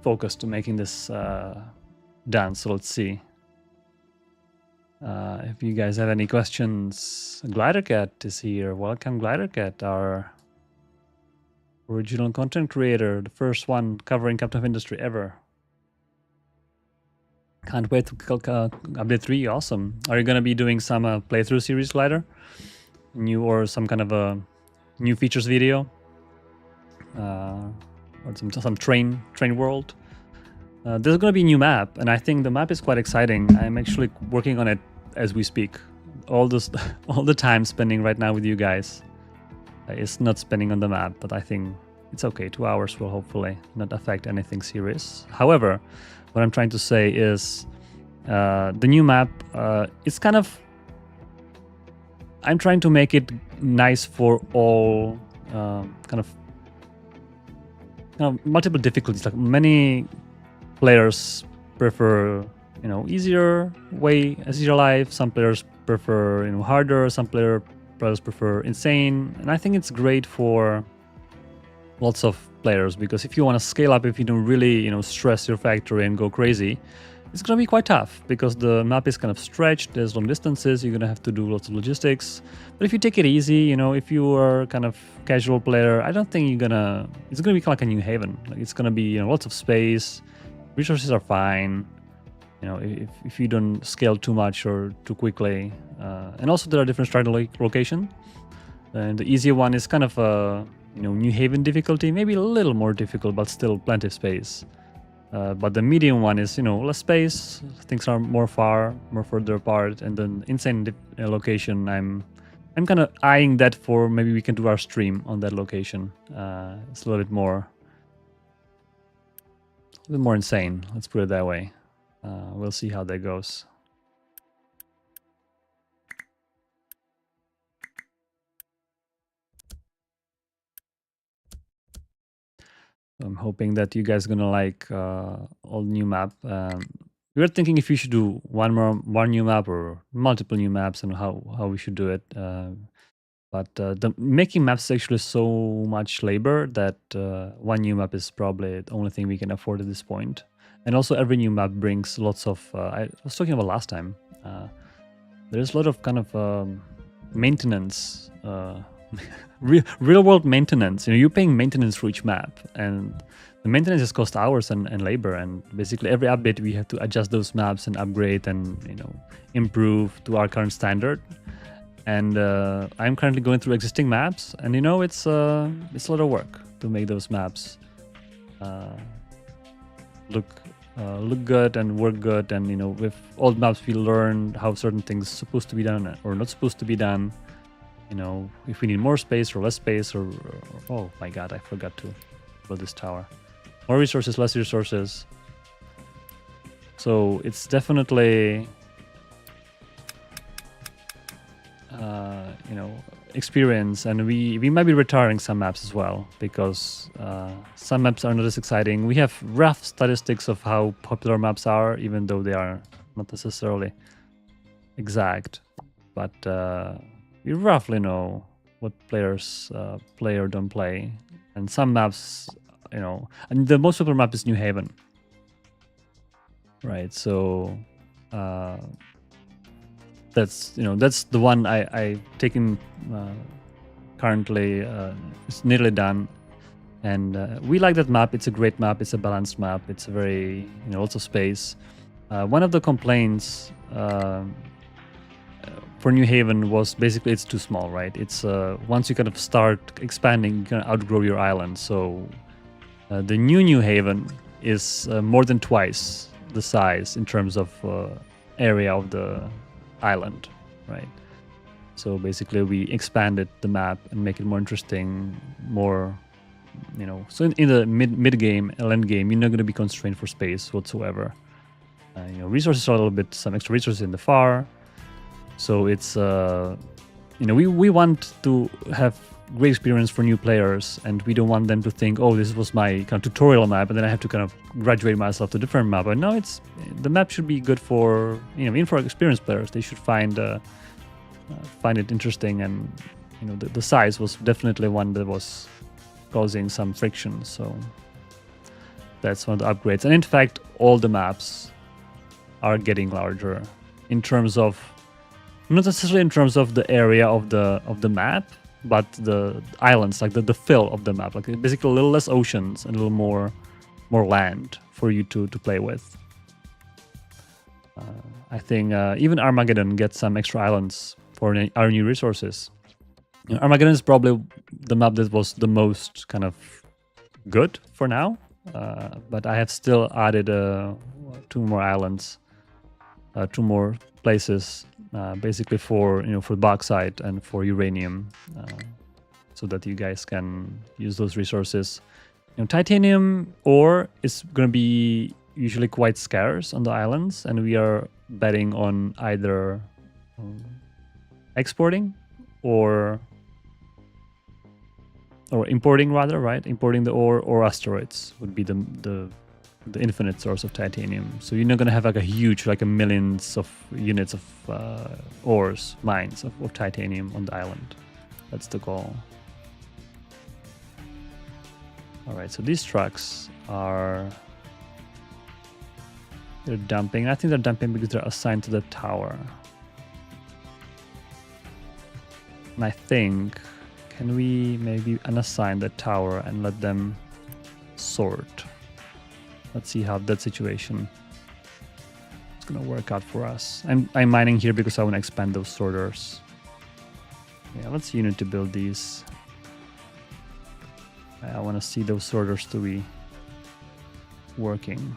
focused to making this done. So let's see if you guys have any questions. Glidercat is here. Welcome, Glidercat, our original content creator, the first one covering Captain of Industry ever. Can't wait to update 3. Awesome. Are you gonna be doing some playthrough series, Glider? New or some kind of a new features video? Or some train world? There's gonna be a new map, and I think the map is quite exciting. I'm actually working on it as we speak. All the time spending right now with you guys is not spending on the map, but I think it's okay. 2 hours will hopefully not affect anything serious. However, what I'm trying to say is the new map, it's kind of, I'm trying to make it nice for all kind of multiple difficulties. Like many players prefer, easier way, easier life. Some players prefer, harder. Some players prefer insane. And I think it's great for lots of players, because if you want to scale up, if you don't really, stress your factory and go crazy, it's going to be quite tough because the map is kind of stretched. There's long distances. You're going to have to do lots of logistics. But if you take it easy, if you are kind of casual player, I don't think it's going to be kind of like a New Haven. Like it's going to be, lots of space. Resources are fine. If you don't scale too much or too quickly. And also there are different starting location. And the easier one is kind of a, New Haven difficulty, maybe a little more difficult, but still plenty of space. But the medium one is, less space, things are more further apart, and then insane location. I'm kind of eyeing that for maybe we can do our stream on that location. It's a little bit more insane. Let's put it that way. We'll see how that goes. I'm hoping that you guys are gonna like all new map. We were thinking if we should do one new map or multiple new maps, and how we should do it. But the making maps is actually so much labor that one new map is probably the only thing we can afford at this point. And also every new map brings lots of, I was talking about last time, there's a lot of kind of maintenance, real world maintenance. You're paying maintenance for each map, and the maintenance just costs hours and labor, and basically every update we have to adjust those maps and upgrade and improve to our current standard. And I'm currently going through existing maps, and it's a lot of work to make those maps look good and work good. And with old maps we learned how certain things are supposed to be done or not supposed to be done. If we need more space or less space, or oh my god, I forgot to build this tower. More resources, less resources. So it's definitely you know, experience, and we might be retiring some maps as well because some maps are not as exciting. We have rough statistics of how popular maps are, even though they are not necessarily exact, but we roughly know what players play or don't play. And some maps, you know, and the most popular map is New Haven, right? So that's, you know, that's the one I've taken currently. It's nearly done, and we like that map. It's a great map. It's a balanced map. It's a very, you know, lots of space. One of the complaints for New Haven was basically it's too small, right? It's once you kind of start expanding, you kind of outgrow your island. So the New Haven is more than twice the size in terms of area of the island, right? So basically we expanded the map and make it more interesting, more, you know, so in the mid game, end game, you're not going to be constrained for space whatsoever. You know, resources are a little bit, some extra resources in the far. So it's, you know, we want to have great experience for new players, and we don't want them to think, oh, this was my kind of tutorial map, and then I have to kind of graduate myself to a different map. But no, it's, the map should be good for, you know, even for experienced players. They should find it interesting, and, you know, the size was definitely one that was causing some friction. So that's one of the upgrades. And in fact, all the maps are getting larger in terms of, not necessarily in terms of the area of the map, but the islands, like the fill of the map, like basically a little less oceans and a little more land for you to play with. I think even Armageddon gets some extra islands for our new resources. You know, Armageddon is probably the map that was the most kind of good for now, but I have still added 2 more islands, 2 more places, basically for, you know, for bauxite and for uranium, so that you guys can use those resources. You know, titanium ore is going to be usually quite scarce on the islands, and we are betting on either exporting or importing, rather, right? Importing the ore, or asteroids would be the infinite source of titanium. So you're not going to have like a huge, like a millions of units of ores, mines of titanium on the island. That's the goal. All right, so these trucks are, they're dumping. I think they're dumping because they're assigned to the tower. And I think, can we maybe unassign the tower and let them sort? Let's see how that situation is going to work out for us. I'm mining here because I want to expand those sorters. Yeah, let's unit to build these. I want to see those sorters to be working.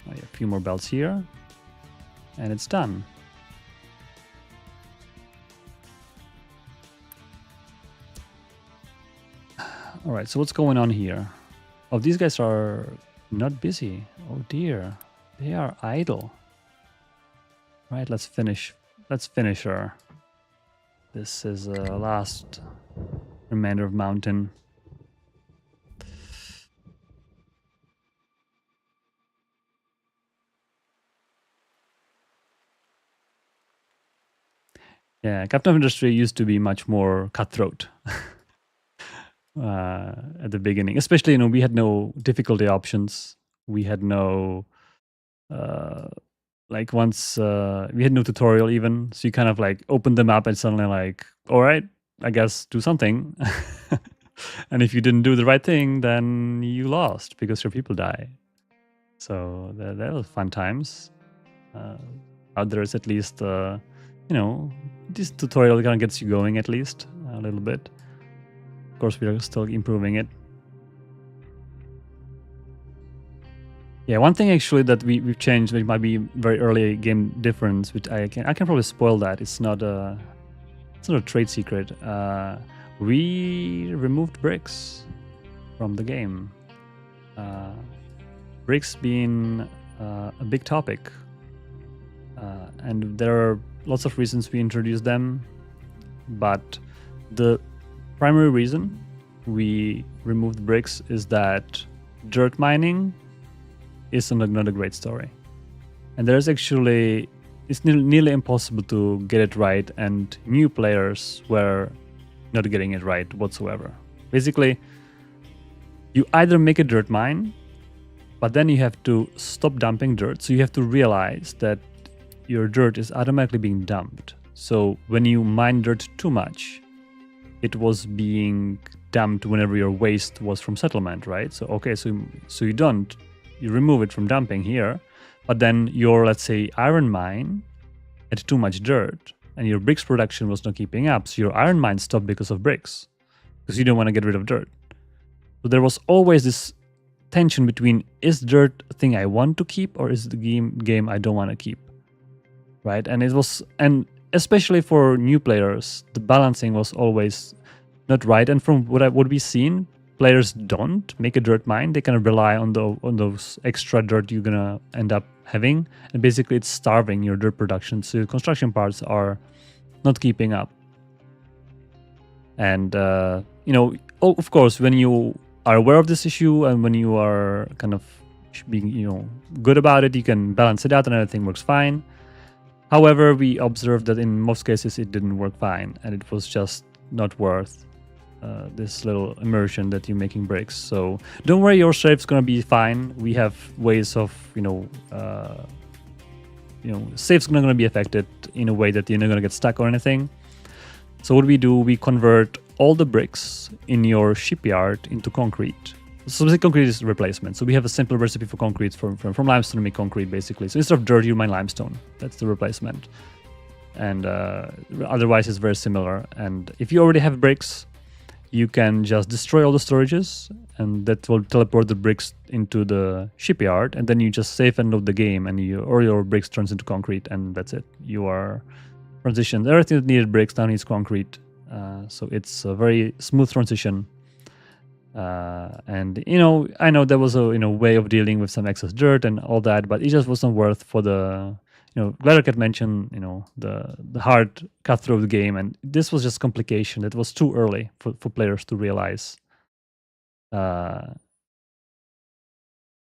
Oh, yeah, a few more belts here, and it's done. All right, so what's going on here? Oh, these guys are not busy. Oh dear, they are idle. Right, let's finish her. This is the last remainder of mountain. Yeah, Captain of Industry used to be much more cutthroat. At the beginning, especially, you know, we had no difficulty options. We had no like once we had no tutorial even, so you kind of like open them up and suddenly like, all right, I guess do something. And if you didn't do the right thing, then you lost because your people die. So that was fun times. Out there is at least you know, this tutorial kind of gets you going at least a little bit. Of course, we are still improving it. Yeah, one thing actually that we've changed, which might be very early game difference, which I can probably spoil that. It's not a trade secret. We removed bricks from the game. bricks being a big topic. And there are lots of reasons we introduced them, but the primary reason we removed bricks is that dirt mining is not a great story. And there's actually, it's nearly impossible to get it right, and new players were not getting it right whatsoever. Basically, you either make a dirt mine, but then you have to stop dumping dirt. So you have to realize that your dirt is automatically being dumped. So when you mine dirt too much, it was being dumped whenever your waste was from settlement, right? So okay, so you remove it from dumping here, but then your, let's say, iron mine had too much dirt and your bricks production was not keeping up. So your iron mine stopped because of bricks, because you don't want to get rid of dirt. So there was always this tension between, is dirt a thing I want to keep or is the game I don't want to keep, right? And it was, and especially for new players, the balancing was always not right. And from what we've seen, players don't make a dirt mine. They kind of rely on those extra dirt you're gonna end up having, and basically it's starving your dirt production. So construction parts are not keeping up. And you know, of course, when you are aware of this issue and when you are kind of being, you know, good about it, you can balance it out and everything works fine. However, we observed that in most cases it didn't work fine, and it was just not worth this little immersion that you're making bricks. So don't worry, your safe's gonna be fine. We have ways of, safe's not gonna be affected in a way that you're not gonna get stuck or anything. So what we do, we convert all the bricks in your shipyard into concrete. So basically concrete is replacement. So we have a simple recipe for concrete from limestone to make concrete, basically. So instead of dirt, you mine limestone. That's the replacement. And otherwise it's very similar. And if you already have bricks, you can just destroy all the storages, and that will teleport the bricks into the shipyard, and then you just save and load the game, and your bricks turns into concrete, and that's it. You are transitioned. Everything that needed bricks now needs concrete. So it's a very smooth transition. And you know, I know there was a way of dealing with some excess dirt and all that, but it just wasn't worth for the, Gladdock had mentioned, the hard cut through of the game, and this was just complication that was too early for players to realize.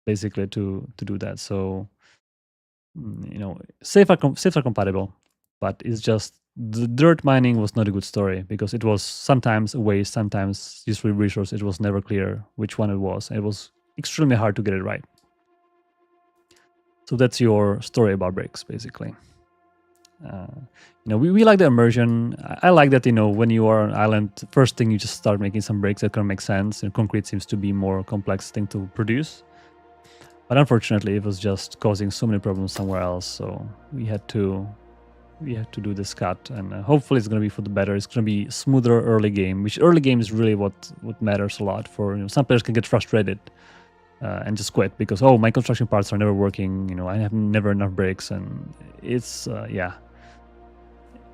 Basically to do that. So safe are compatible, but it's just the dirt mining was not a good story because it was sometimes a waste, sometimes useful resource. It was never clear which one it was. It was extremely hard to get it right. So that's your story about bricks, basically. We like the immersion. I like that, when you are on an island, first thing you just start making some bricks that can make sense. And concrete seems to be more complex thing to produce. But unfortunately, it was just causing so many problems somewhere else. So we had to do this cut, and hopefully it's going to be for the better. It's going to be smoother early game, which early game is really what matters a lot for, some players can get frustrated and just quit because, oh, my construction parts are never working, I have never enough bricks, and it's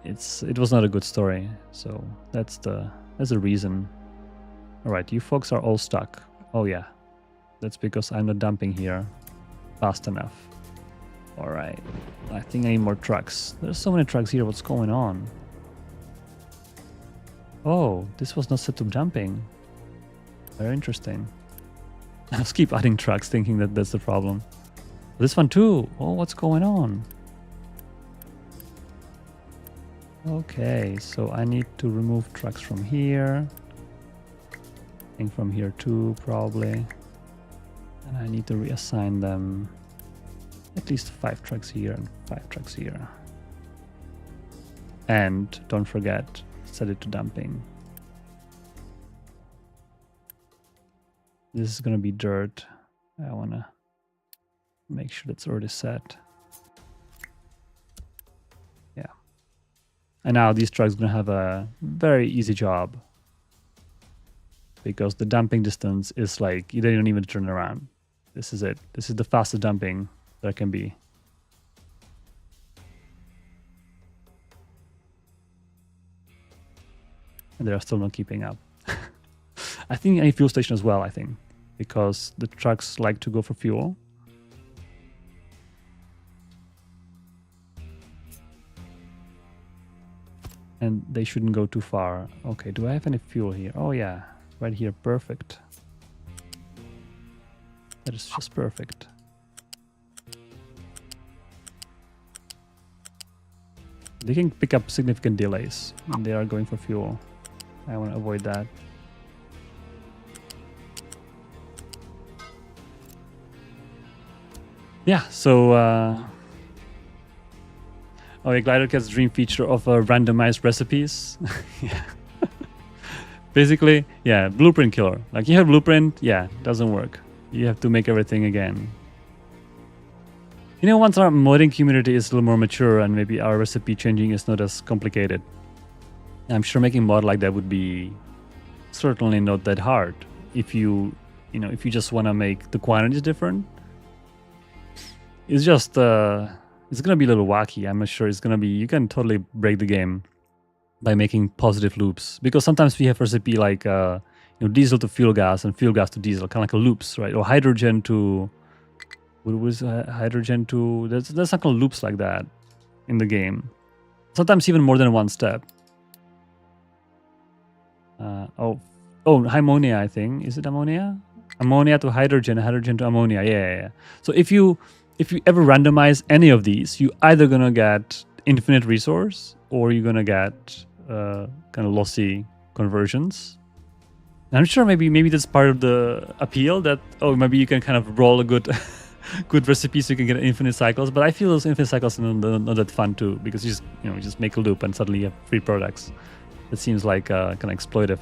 it was not a good story. So that's the reason. All right, you folks are all stuck. Oh yeah, that's because I'm not dumping here fast enough. All right, I think I need more trucks. There's so many trucks here. What's going on? Oh, this was not set to dumping. Very interesting. Let's keep adding trucks, thinking that that's the problem. This one too. Oh, what's going on? Okay, so I need to remove trucks from here. I think from here too, probably. And I need to reassign them. At least 5 trucks here and 5 trucks here. And don't forget, set it to dumping. This is going to be dirt. I want to make sure that's already set. Yeah. And now these trucks are going to have a very easy job. Because the dumping distance is like, you don't even turn around. This is it. This is the fastest dumping there can be. And they're still not keeping up. I think any fuel station as well, because the trucks like to go for fuel. And they shouldn't go too far. Okay, do I have any fuel here? Oh yeah, right here, perfect. That is just perfect. They can pick up significant delays when they are going for fuel. I want to avoid that. Yeah, so oh, yeah, Glider Cat's dream feature of randomized recipes. Yeah. Basically, yeah, blueprint killer. Like you have blueprint, yeah, doesn't work. You have to make everything again. You know, once our modding community is a little more mature and maybe our recipe changing is not as complicated, I'm sure making mod like that would be certainly not that hard. If you just want to make the quantities different, it's just it's gonna be a little wacky. I'm not sure it's gonna be. You can totally break the game by making positive loops, because sometimes we have recipe like diesel to fuel gas and fuel gas to diesel, kind of like a loops, right? Or hydrogen to what was hydrogen to? There's some kind of loops like that in the game. Sometimes even more than one step. Oh, ammonia. I think, is it ammonia? Ammonia to hydrogen, hydrogen to ammonia. Yeah. So if you ever randomize any of these, you either gonna get infinite resource or you're gonna get kind of lossy conversions. And I'm sure maybe that's part of the appeal, that maybe you can kind of roll a good good recipe so you can get infinite cycles. But I feel those infinite cycles are not that fun too, because you just make a loop and suddenly you have free products. It seems like kind of exploitive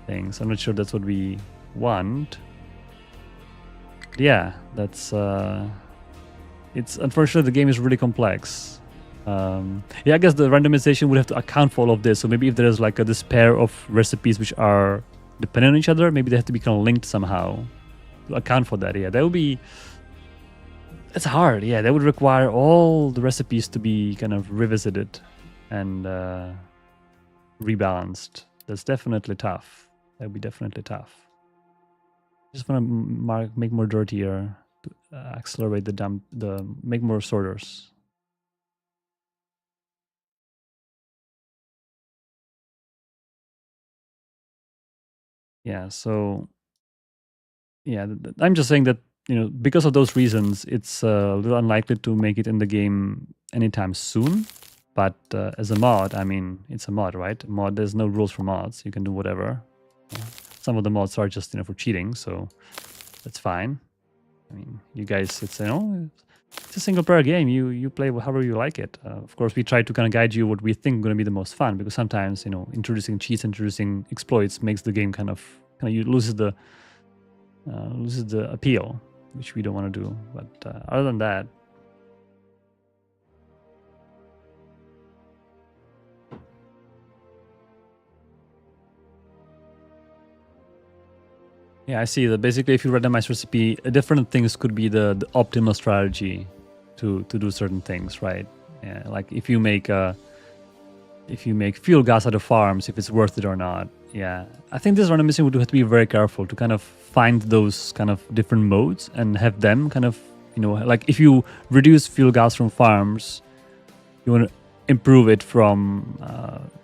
things. I'm not sure that's what we want. But yeah, that's it's unfortunately the game is really complex. Yeah, I guess the randomization would have to account for all of this. So maybe if there's like this pair of recipes which are dependent on each other, maybe they have to be kind of linked somehow to account for that. Yeah, that would be. It's hard. Yeah, that would require all the recipes to be kind of revisited and rebalanced. That's definitely tough. That would be definitely tough. Just want to make more dirt here to accelerate make more sorters. Yeah, so yeah, I'm just saying that, because of those reasons, it's a little unlikely to make it in the game anytime soon. But as a mod, I mean, it's a mod, right? Mod, there's no rules for mods. You can do whatever. Some of the mods are just, for cheating, so that's fine. I mean, you guys, it's a single player game. You play however you like it. Of course, we try to kind of guide you what we think going to be the most fun, because sometimes, introducing cheats, introducing exploits makes the game kind of you loses the appeal, which we don't want to do. But other than that, yeah, I see that basically if you randomize recipe, different things could be the optimal strategy to do certain things, right? Yeah, like if you make fuel gas out of farms, if it's worth it or not. Yeah, I think this randomization would have to be very careful to kind of find those kind of different modes and have them kind of, like if you reduce fuel gas from farms, you want to improve it from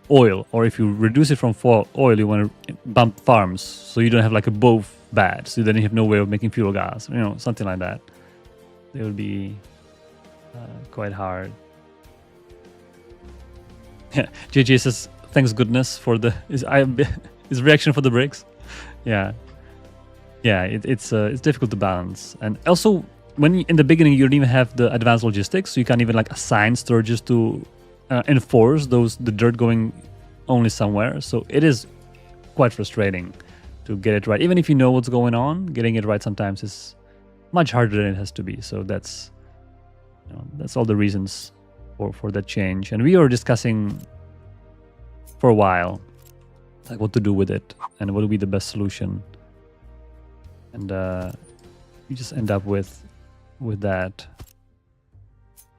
oil, or if you reduce it from oil, you want to bump farms, so you don't have like a both bad, so then you have no way of making fuel gas, something like that. It would be quite hard. Yeah, JJ says thanks goodness for his reaction for the bricks. Yeah, it's difficult to balance, and also when in the beginning you don't even have the advanced logistics, so you can't even like assign storages to enforce the dirt going only somewhere. So it is quite frustrating to get it right. Even if you know what's going on, getting it right sometimes is much harder than it has to be. So that's all the reasons for that change. And we were discussing for a while like what to do with it and what would be the best solution. And we just end up with that.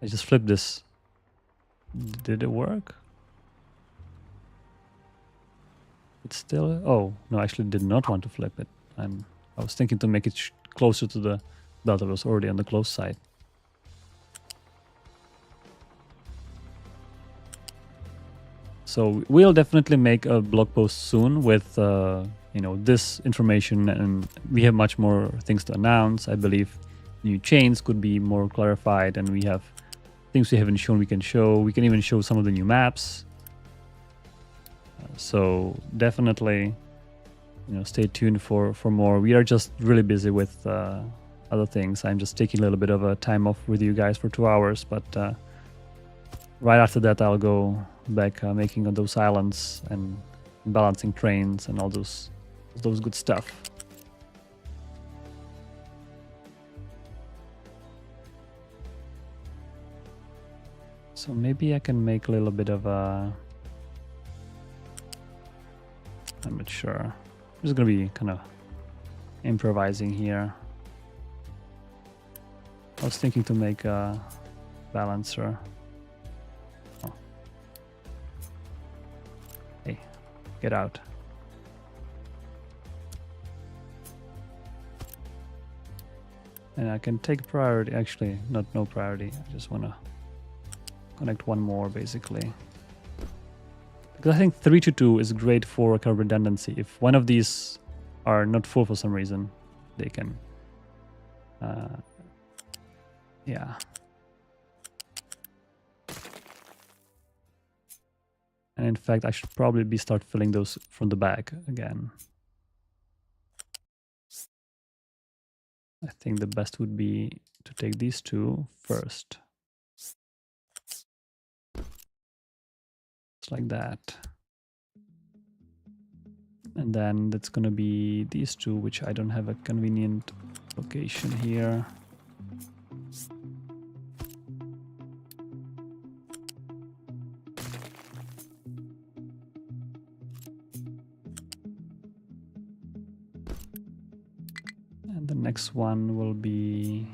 I just flipped this. Did it work? It's still... Oh, no, I actually did not want to flip it. I was thinking to make it closer to the belt. I was already on the close side. So we'll definitely make a blog post soon with you know, this information, and we have much more things to announce. I believe new chains could be more clarified, and we have things we haven't shown we can show. We can even show some of the new maps. So definitely, you know, stay tuned for more. We are just really busy with other things. I'm just taking a little bit of a time off with you guys for 2 hours, but right after that I'll go back making those islands and balancing trains and all those good stuff. So maybe I can make a little bit of a, I'm not sure. I'm just gonna be kind of improvising here. I was thinking to make a balancer. Oh. Hey, get out. And I can take priority, actually, not no priority. I just want to connect one more, basically. Because I think 3 to 2 is great for kind of redundancy. If one of these are not full for some reason, they can, yeah. And in fact, I should probably start filling those from the back again. I think the best would be to take these two first. Just like that. And then that's going to be these two, which I don't have a convenient location here. And the next one will be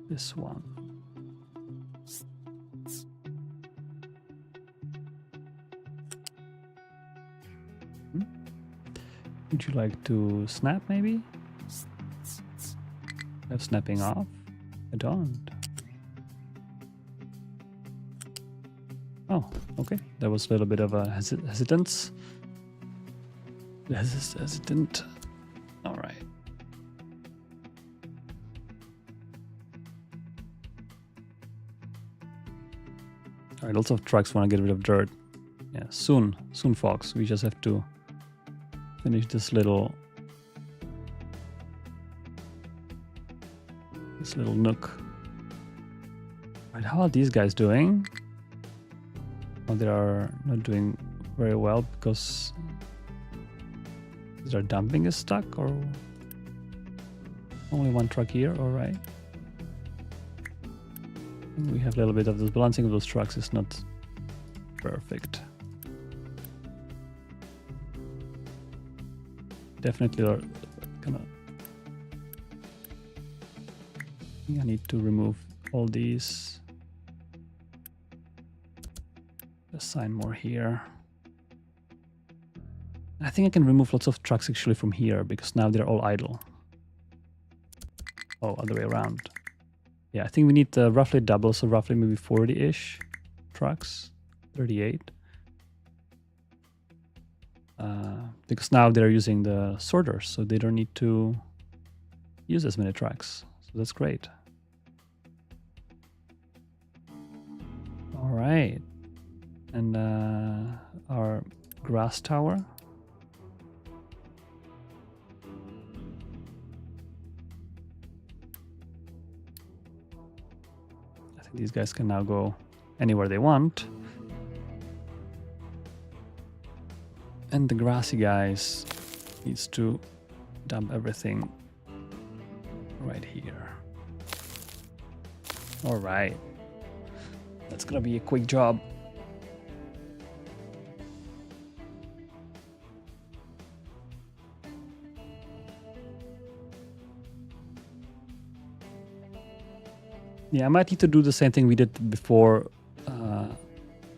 this one. Would you like to snap, maybe? Have snapping off? I don't. Oh, okay. That was a little bit of a hesitance. Hesitant. All right. All right, lots of trucks want to get rid of dirt. Yeah, soon, folks. We just have to finish this little nook. Right, how are these guys doing? Oh, they are not doing very well because their dumping is stuck, or only one truck here. All right. And we have a little bit of the balancing of those trucks is not perfect. Definitely are kind of. I need to remove all these. Assign more here. I think I can remove lots of trucks actually from here because now they're all idle. Oh, other way around. Yeah, I think we need roughly double, so roughly maybe 40-ish trucks. 38. Because now they're using the sorters, so they don't need to use as many trucks. So that's great. All right. And our grass tower. I think these guys can now go anywhere they want. And the grassy guys needs to dump everything right here. All right. That's gonna be a quick job. Yeah, I might need to do the same thing we did before.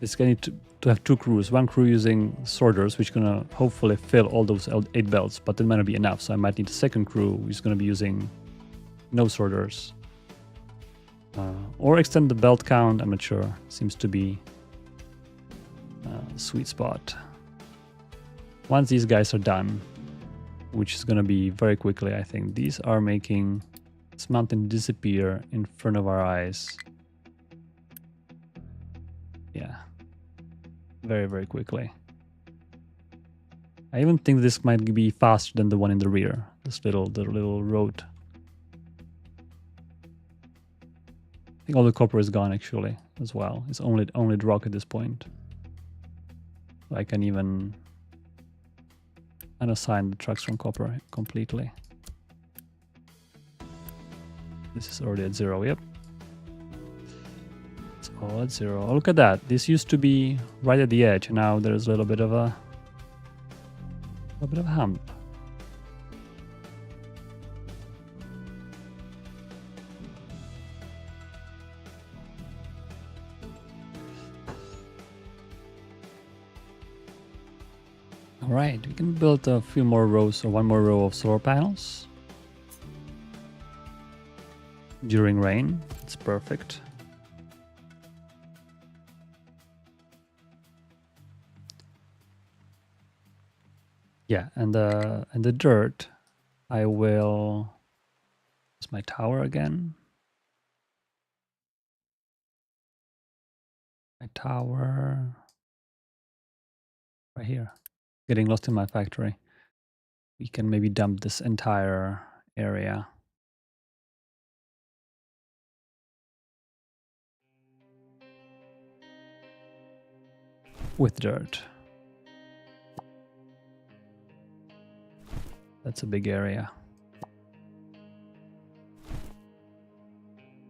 It's going to have two crews. One crew using sorters, which is going to hopefully fill all those 8 belts, but that might not be enough. So I might need a second crew, which is going to be using no sorters. Or extend the belt count, I'm not sure. Seems to be a sweet spot. Once these guys are done, which is going to be very quickly, I think. These are making this mountain disappear in front of our eyes. Yeah. Very, very quickly. I even think this might be faster than the one in the rear. The little road. I think all the copper is gone actually as well. It's only the rock at this point. So I can even unassign the trucks from copper completely. This is already at 0, yep. It's all at 0. Oh, look at that. This used to be right at the edge. Now there's a little bit of a hump. All right, we can build a few more rows or one more row of solar panels during rain. It's perfect. Yeah, and the dirt, I will. It's my tower again. My tower right here. Getting lost in my factory. We can maybe dump this entire area. With dirt. That's a big area.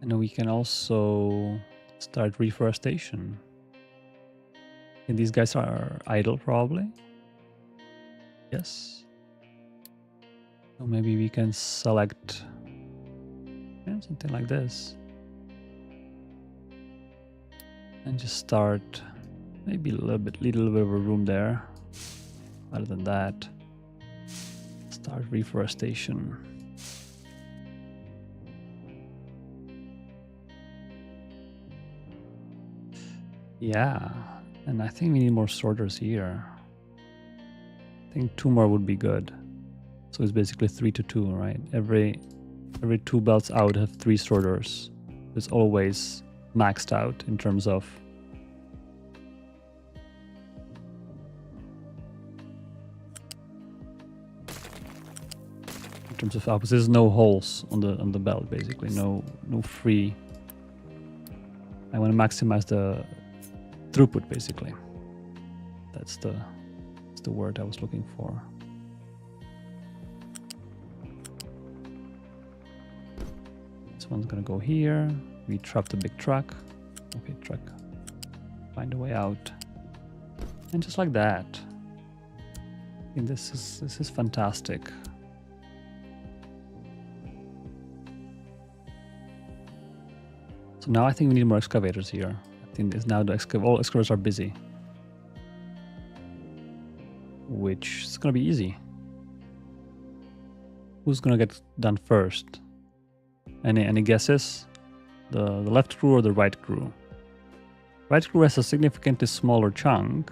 And we can also start reforestation. And these guys are idle probably. Yes. So maybe we can select something like this. And just start maybe a little bit of a room there. Other than that, start reforestation. Yeah, and I think we need more sorters here. I think 2 more would be good. So it's basically 3 to 2, right? Every 2 belts out have 3 sorters. It's always maxed out in terms of outputs. There's no holes on the belt, basically. No free. I want to maximize the throughput, basically. That's the word I was looking for. This one's gonna go here. We trap the big truck. Okay, truck. Find a way out. And just like that. I think this is fantastic. So now I think we need more excavators here. I think it's now all excavators are busy. Which is gonna be easy. Who's gonna get done first? Any guesses? The left crew or the right crew? Right crew has a significantly smaller chunk,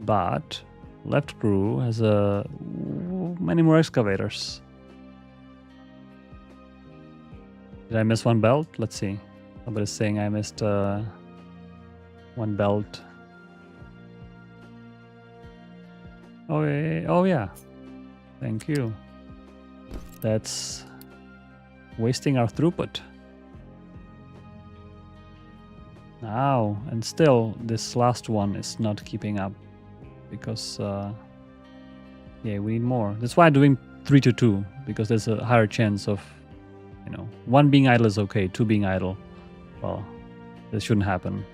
but left crew has many more excavators. Did I miss one belt? Let's see. Somebody's saying I missed one belt. Oh yeah, oh yeah. Thank you. That's wasting our throughput. Now, and still this last one is not keeping up because yeah, we need more. That's why I'm doing 3 to 2, because there's a higher chance of, 1 being idle is okay, 2 being idle, well, this shouldn't happen.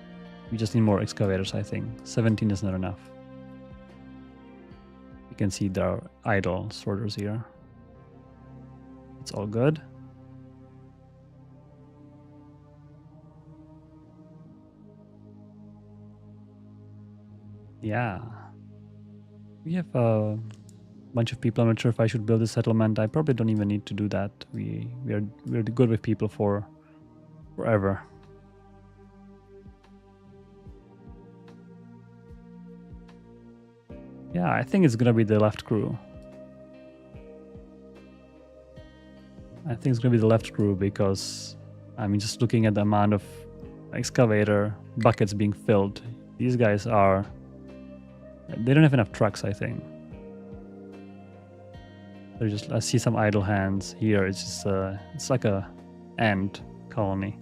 We just need more excavators, I think. 17 is not enough. You can see there are idle sorters here. It's all good. Yeah. We have bunch of people. I'm not sure if I should build a settlement. I probably don't even need to do that. We're good with people for forever. Yeah, I think it's gonna be the left crew. I think it's gonna be the left crew because I mean, just looking at the amount of excavator buckets being filled, these guys are. They don't have enough trucks, I think. They're just. I see some idle hands here. It's just. It's like a ant colony.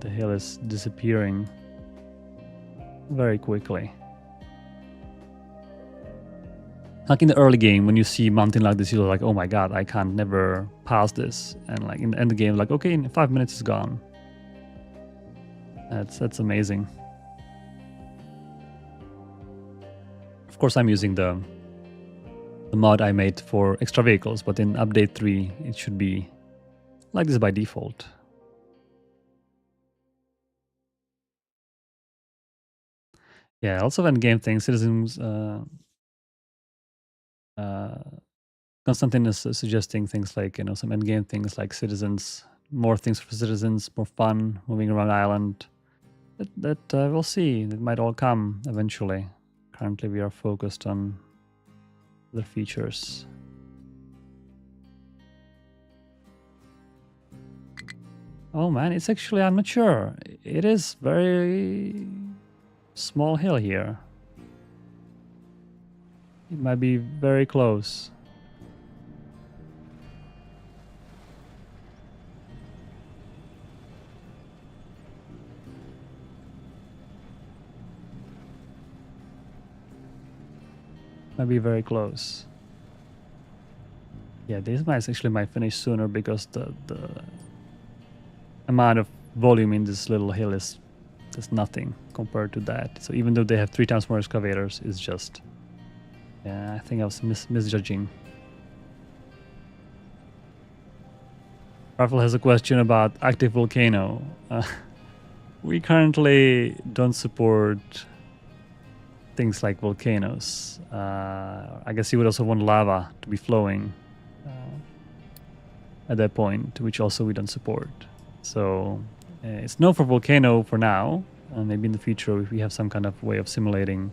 The hill is disappearing very quickly. Like in the early game, when you see mountain like this, you're like, "Oh my god, I can't never pass this." And like in the end of the game, like, okay, in 5 minutes it's gone. That's amazing. Of course, I'm using the mod I made for extra vehicles, but in update 3, it should be like this by default. Yeah, also when game things, citizens. Konstantin is suggesting things like, you know, some endgame things like citizens, more things for citizens, more fun, moving around the island. That we'll see. It might all come eventually. Currently, we are focused on other features. Oh man, it's actually, I'm not sure. It is very small hill here. It might be very close. Might be very close. Yeah, this might finish sooner because the amount of volume in this little hill is nothing compared to that. So even though they have 3 times more excavators, it's just. Yeah, I think I was misjudging. Raffle has a question about active volcano. We currently don't support things like volcanoes. I guess you would also want lava to be flowing at that point, which also we don't support. So it's no for volcano for now. Maybe in the future, if we have some kind of way of simulating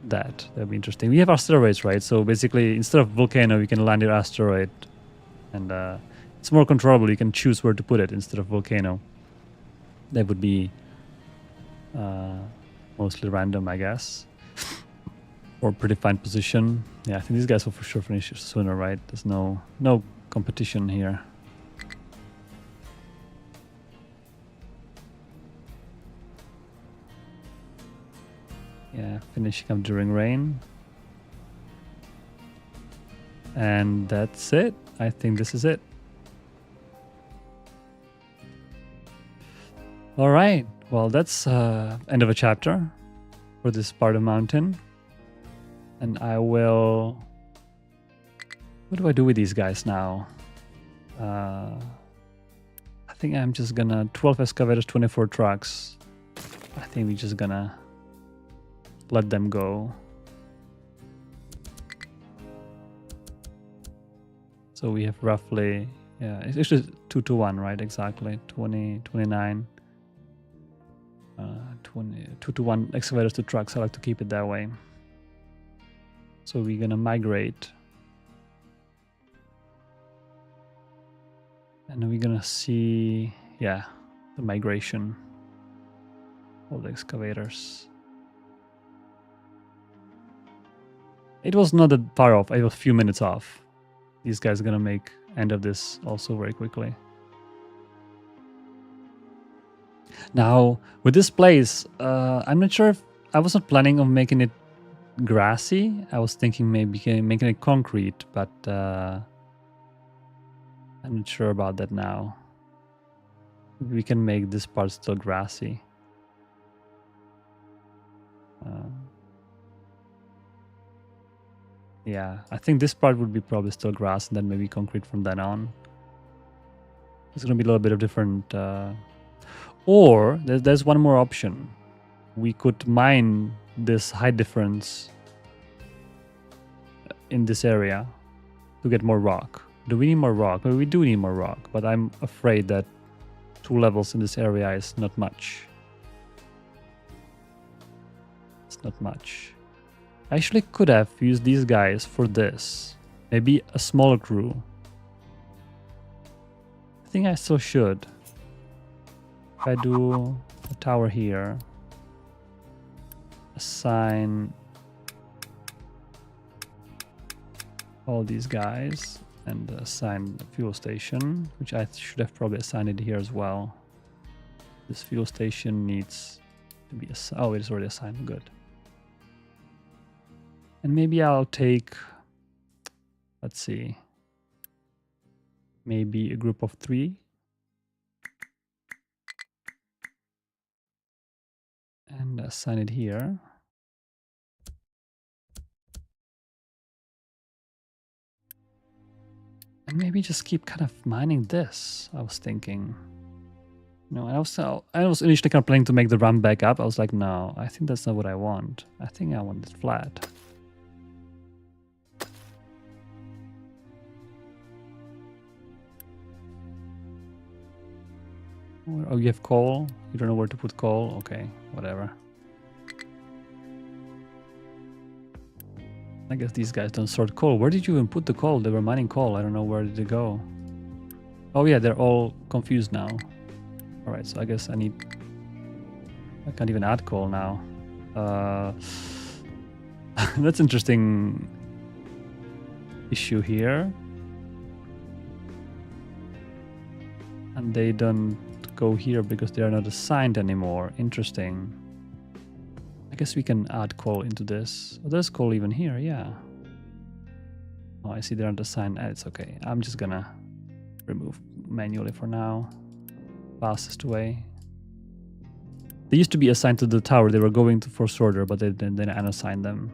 that'd be interesting. We have asteroids, right? So basically, instead of volcano, we can land your asteroid, and it's more controllable. You can choose where to put it instead of volcano. That would be mostly random, I guess, or predefined position. Yeah, I think these guys will for sure finish sooner, right? There's no competition here. Yeah, finishing up during rain. And that's it. I think this is it. All right. Well, that's end of a chapter for this part of mountain. And I will... What do I do with these guys now? I think I'm just gonna... 12 excavators, 24 trucks. I think we're just gonna... let them go. So we have roughly, yeah, it's actually 2 to 1, right? Exactly. 20, 29, 2 to 1 excavators to trucks. I like to keep it that way. So we're gonna migrate. And we're gonna see, yeah, the migration of the excavators. It was not that far off. It was a few minutes off. These guys are gonna make end of this also very quickly. Now, with this place, I'm not sure if I was not planning on making it grassy. I was thinking maybe making it concrete, but I'm not sure about that now. We can make this part still grassy. Yeah, I think this part would be probably still grass and then maybe concrete from then on. It's going to be a little bit of different... Or there's one more option. we could mine this high difference in this area to get more rock. Do we need more rock? Well, we do need more rock, but I'm afraid that 2 levels in this area is not much. It's not much. I actually could have used these guys for this. Maybe a smaller crew. I think I still should. If I do a tower here, assign all these guys, and assign the fuel station, which I should have probably assigned it here as well. This fuel station needs to be assigned. Oh, it is already assigned. Good. And maybe I'll take, let's see, maybe a group of 3. And assign it here. And maybe just keep kind of mining this, I was thinking. No, I was initially kind of planning to make the run back up. I was like, no, I think that's not what I want. I think I want it flat. Oh, you have coal? You don't know where to put coal? Okay, whatever. I guess these guys don't sort coal. Where did you even put the coal? They were mining coal. I don't know where did it go. Oh yeah, they're all confused now. Alright, so I guess I can't even add coal now. That's interesting issue here. And they don't go here because they are not assigned anymore. Interesting. I guess we can add coal into this. Oh, there's coal even here, yeah. Oh, I see they're not assigned. It's okay. I'm just gonna remove manually for now. Fastest way. They used to be assigned to the tower. They were going for sorter, but they then unassigned them.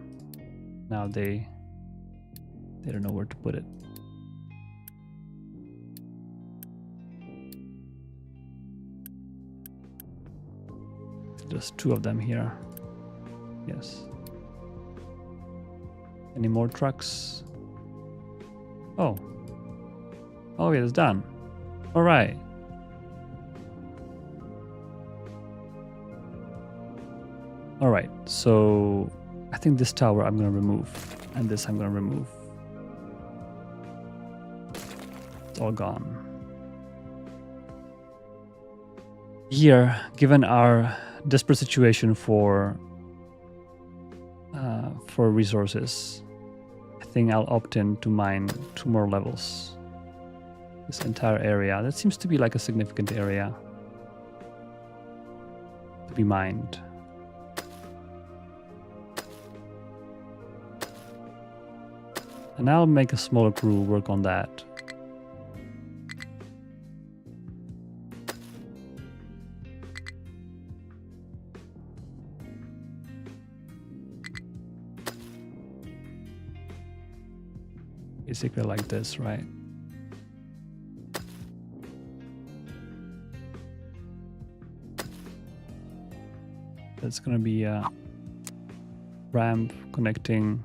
Now they don't know where to put it. Just 2 of them here. Yes. Any more trucks? Oh. Oh, yeah, it's done. All right. All right, so I think this tower I'm going to remove, and this I'm going to remove. It's all gone. Here, given our desperate situation for resources, I think I'll opt in to mine 2 more levels. This entire area, that seems to be like a significant area to be mined. And I'll make a smaller crew work on that. Basically like this, right? That's gonna be a ramp connecting.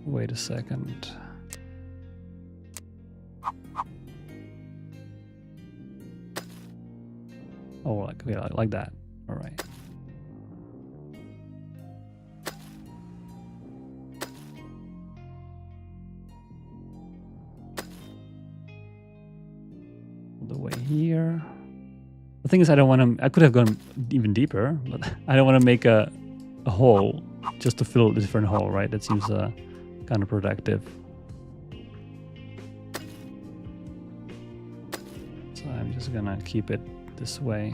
Wait a second. Oh, like that. All right. The way here. The thing is, I don't want to. I could have gone even deeper, but I don't want to make a hole just to fill a different hole, right? That seems counterproductive. So I'm just gonna keep it this way.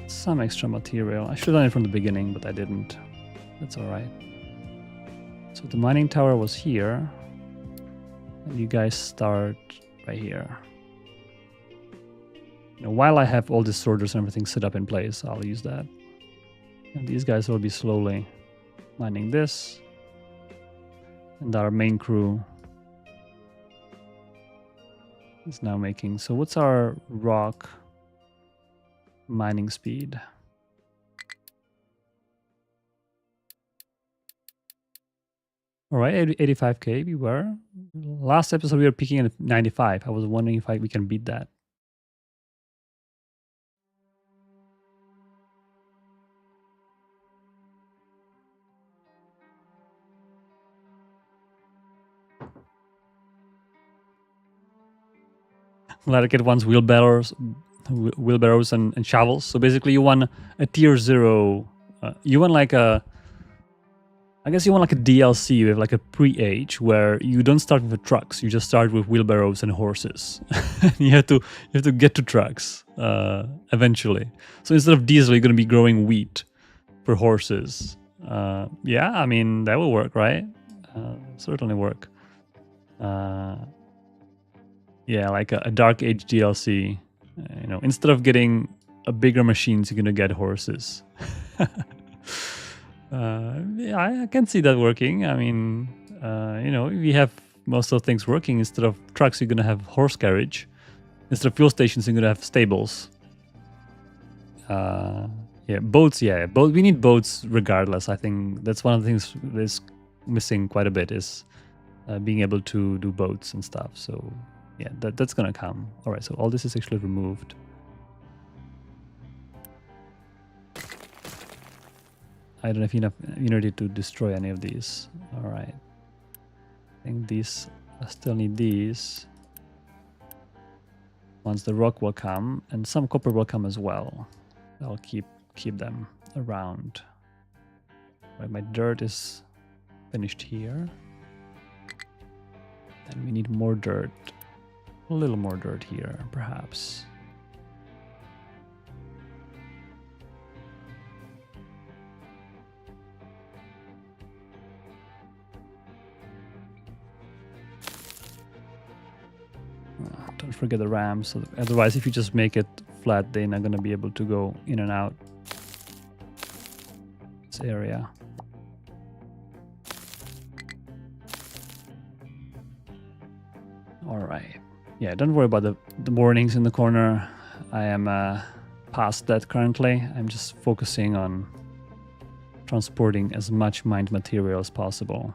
Some extra material. I should have done it from the beginning, but I didn't. That's all right. So the mining tower was here. And you guys start right here. You know, while I have all these sorters and everything set up in place, I'll use that. And these guys will be slowly mining this. And our main crew It's now making. So what's our rock mining speed? All right, 85k we were. Last episode we were peaking at 95. I was wondering if we can beat that. Ladderkit wants wheelbarrows and shovels. So basically you want a tier 0. You want like a... I guess you want like a DLC with like a pre-age where you don't start with the trucks. You just start with wheelbarrows and horses. you have to get to trucks eventually. So instead of diesel, you're going to be growing wheat for horses. Yeah, I mean, that will work, right? Certainly work. Yeah, like a Dark Age DLC. You know, instead of getting a bigger machines, you're gonna get horses. Yeah, I can see that working. I mean, you know, we have most of the things working. Instead of trucks, you're gonna have horse carriage. Instead of fuel stations, you're gonna have stables. Yeah, boats. Yeah, we need boats regardless. I think that's one of the things that's missing quite a bit is being able to do boats and stuff. So yeah, that's gonna come. All right, so all this is actually removed. I don't have enough unity to destroy any of these. All right, I think these. I still need these. Once the rock will come, and some copper will come as well. I'll keep them around. Right, my dirt is finished here. And we need more dirt. A little more dirt here, perhaps. Don't forget the ramps. So otherwise, if you just make it flat, they're not going to be able to go in and out this area. All right. Yeah, don't worry about the warnings in the corner. I am past that currently. I'm just focusing on transporting as much mined material as possible.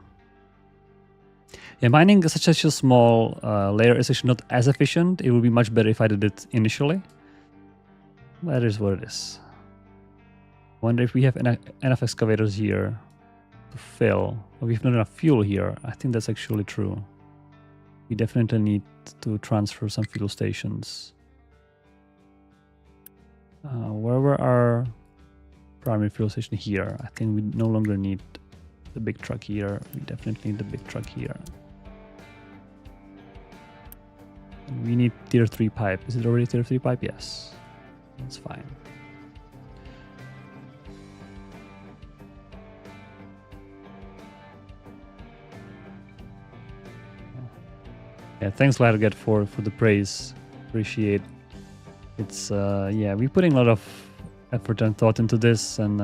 Yeah, mining such a small layer is actually not as efficient. It would be much better if I did it initially. That is what it is. Wonder if we have enough excavators here to fill. Or we have not enough fuel here. I think that's actually true. We definitely need to transfer some fuel stations. Where were our primary fuel station? Here. I think we no longer need the big truck here. We definitely need the big truck here. And we need tier 3 pipe. Is it already tier 3 pipe? Yes. That's fine. Yeah, thanks Ladderkit for the praise. Appreciate. It's yeah, we're putting a lot of effort and thought into this, and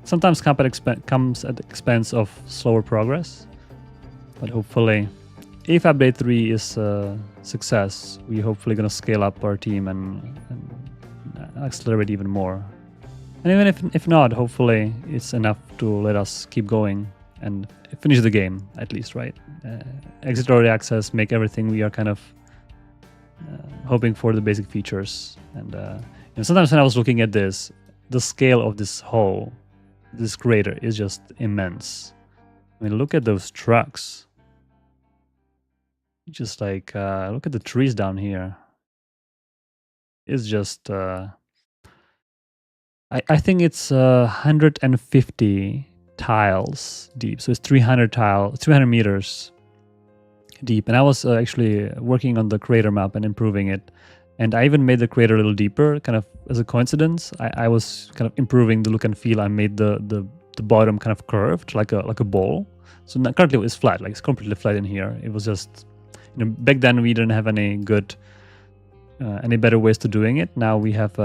sometimes comes at the expense of slower progress. But hopefully, if update 3 is a success, we're hopefully gonna scale up our team and accelerate even more. And even if not, hopefully it's enough to let us keep going and finish the game at least, right? Exit early access, make everything we are kind of hoping for the basic features. And sometimes when I was looking at this, the scale of this hole, this crater is just immense. I mean, look at those trucks. Just like, look at the trees down here. It's just, I think it's 150 tiles deep. So it's 300 meters deep. And I was actually working on the crater map and improving it. And I even made the crater a little deeper, kind of as a coincidence. I was kind of improving the look and feel. I made the bottom kind of curved, like a bowl. So now, currently it's flat, like it's completely flat in here. It was just, back then we didn't have any good, any better ways to doing it. Now we have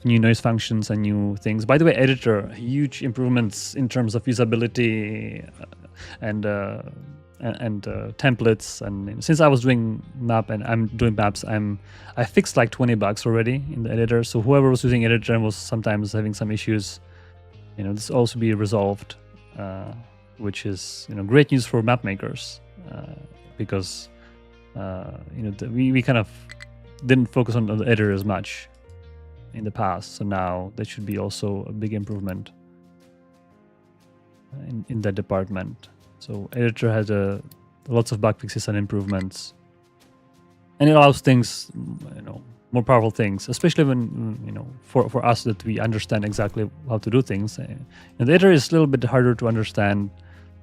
new noise functions and new things. By the way, editor, huge improvements in terms of usability and and templates. And since I was doing map and I'm doing maps, I fixed like 20 bugs already in the editor. So whoever was using editor and was sometimes having some issues, this also be resolved, which is great news for map makers, because we kind of didn't focus on the editor as much in the past. So now that should be also a big improvement in that department. So editor has lots of bug fixes and improvements, and it allows things, more powerful things, especially when for us that we understand exactly how to do things. And the editor is a little bit harder to understand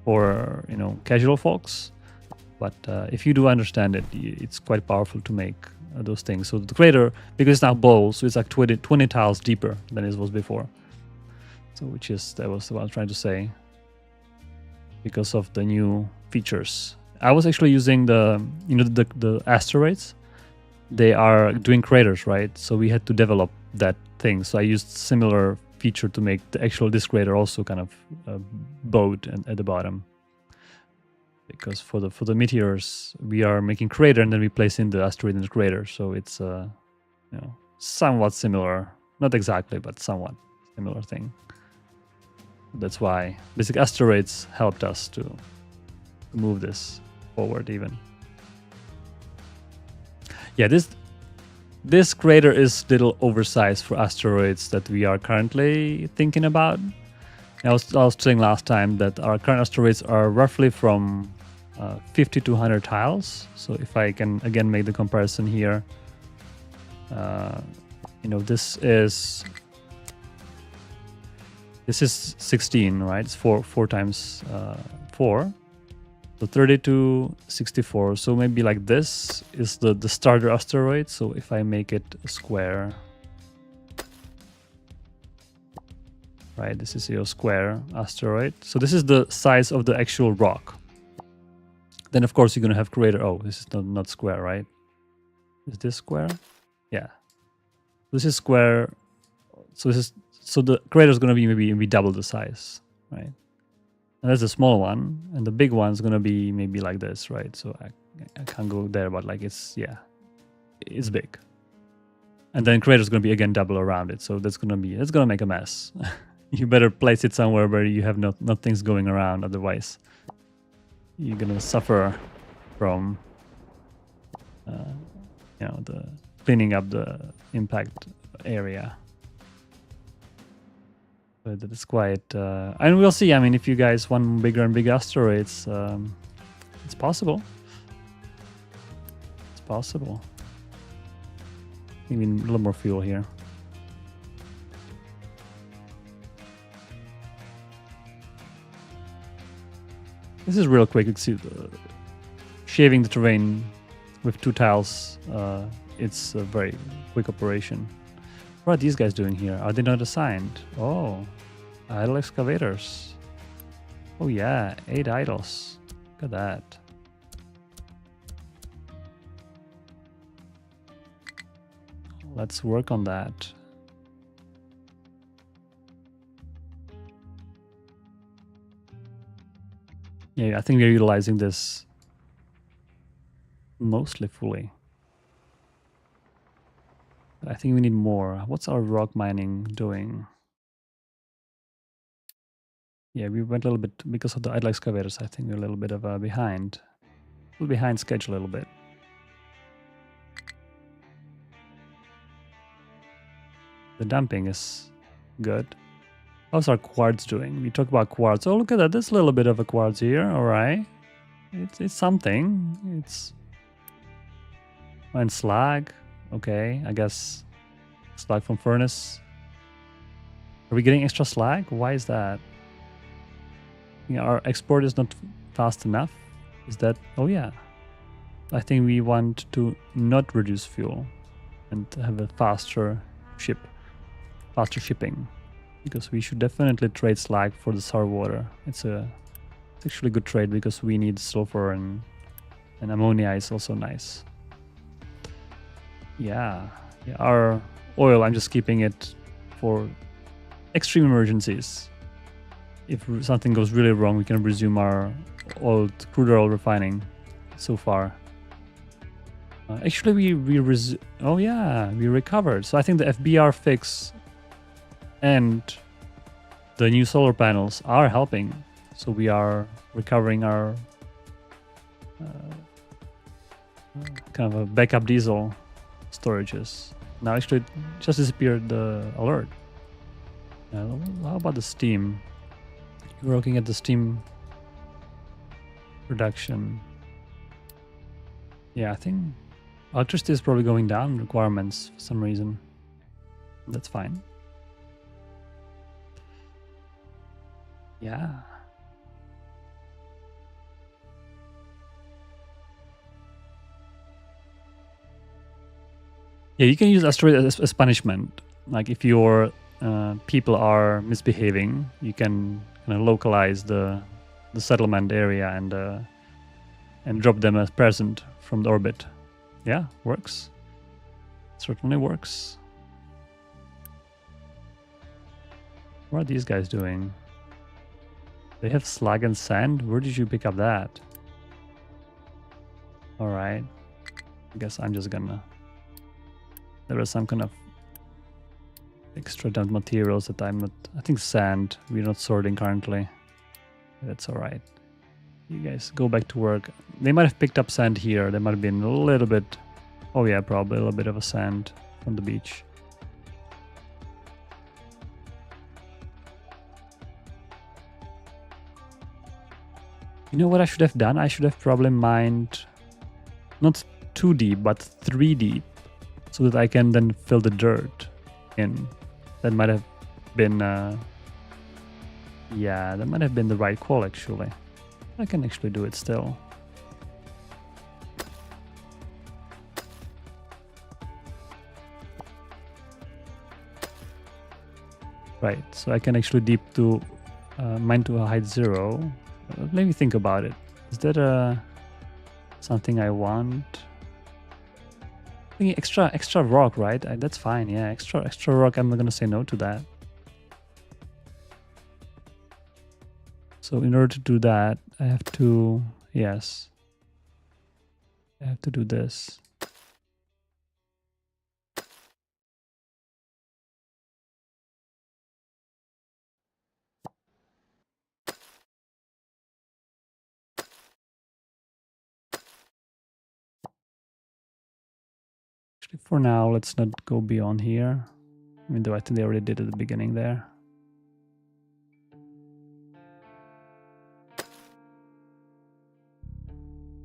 for casual folks, but if you do understand it, it's quite powerful to make those things. So the creator, because it's now bowl, so it's like 20 tiles deeper than it was before. So that was what I was trying to say, because of the new features. I was actually using the asteroids. They are doing craters, right? So we had to develop that thing. So I used similar feature to make the actual this crater also kind of bowed at the bottom. Because for the meteors, we are making crater and then we place in the asteroid in the crater. So it's somewhat similar, not exactly, but somewhat similar thing. That's why basic asteroids helped us to move this forward even. Yeah, this crater is a little oversized for asteroids that we are currently thinking about. I was saying last time that our current asteroids are roughly from 50 to 100 tiles. So if I can again make the comparison here, this is 16, right? It's 4 times 4. So 30 to 64. So maybe like this is the starter asteroid. So if I make it a square, right? This is your square asteroid. So this is the size of the actual rock. Then of course you're gonna have crater. Oh, this is not square, right? Is this square? Yeah. This is square. So the crater is gonna be maybe double the size, right? And that's a small one, and the big one's gonna be maybe like this, right? So I can't go there, but like it's big. And then crater is gonna be again double around it, so that's gonna make a mess. You better place it somewhere where you have not things going around, otherwise you're gonna suffer from the cleaning up the impact area. But it's quite and we'll see. I mean, if you guys want bigger and bigger asteroids, it's possible. It's possible. Even a little more fuel here. This is real quick. You can see shaving the terrain with 2 tiles. It's a very quick operation. What are these guys doing here? Are they not assigned? Oh, idle excavators. Oh yeah, 8 idols. Look at that. Let's work on that. Yeah, I think we're utilizing this mostly fully. But I think we need more. What's our rock mining doing? Yeah, we went a little bit because of the idle excavators. I think we're a little bit of behind. A little behind schedule a little bit. The dumping is good. How's our quartz doing? We talk about quartz. Oh, look at that. There's a little bit of a quartz here. All right. It's something. It's... And slag. Okay, I guess slag from furnace. Are we getting extra slag? Why is that? Our export is not fast enough. Is that... Oh, yeah. I think we want to not reduce fuel and have a faster shipping. Because we should definitely trade slag for the sour water. It's actually a good trade because we need sulfur and ammonia is also nice. Yeah, our oil, I'm just keeping it for extreme emergencies. if something goes really wrong, we can resume our old crude oil refining so far. Actually, we recovered. So I think the FBR fix and the new solar panels are helping. So we are recovering our kind of a backup diesel storages. Now actually it just disappeared the alert. How about the steam? We're looking at the steam production. Yeah, I think electricity is probably going down in requirements for some reason. That's fine. Yeah. Yeah, you can use Asteroid as punishment. Like if your people are misbehaving, you can kind of localize the settlement area and drop them as present from the orbit. Yeah, works. Certainly works. What are these guys doing? They have slag and sand? Where did you pick up that? Alright. I guess I'm just gonna... There was some kind of extra dumped materials that I'm not... I think sand. We're not sorting currently. That's alright. You guys go back to work. They might have picked up sand here. There might have been a little bit... Oh yeah, probably a little bit of a sand from the beach. You know what I should have done? I should have probably mined not 2 deep, but 3 deep, so that I can then fill the dirt in. That might have been, yeah, that might have been the right call actually. I can actually do it still. Right, so I can actually deep to mine to a height 0. Let me think about it. Is that something I want? Thinking extra rock, right? That's fine. Yeah, extra rock. I'm not gonna say no to that. So in order to do that, I have to I have to do this. For now, let's not go beyond here. Even though I think they already did at the beginning there.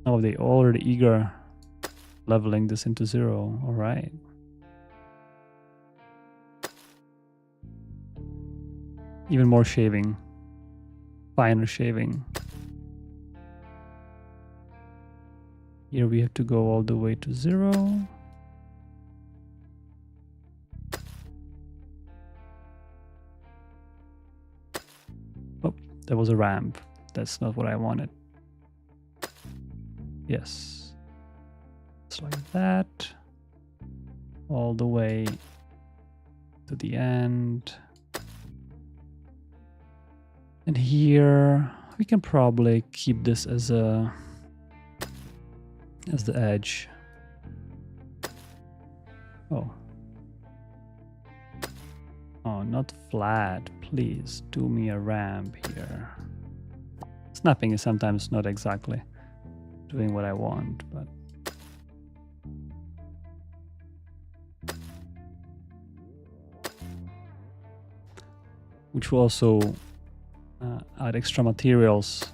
Oh, they already eager leveling this into 0. All right. Even more shaving. Finer shaving. Here we have to go all the way to 0. There was a ramp. That's not what I wanted. Yes. It's like that. All the way to the end. And here we can probably keep this as the edge. Oh. Oh, not flat. Please do me a ramp here. Snapping is sometimes not exactly doing what I want, but... Which will also add extra materials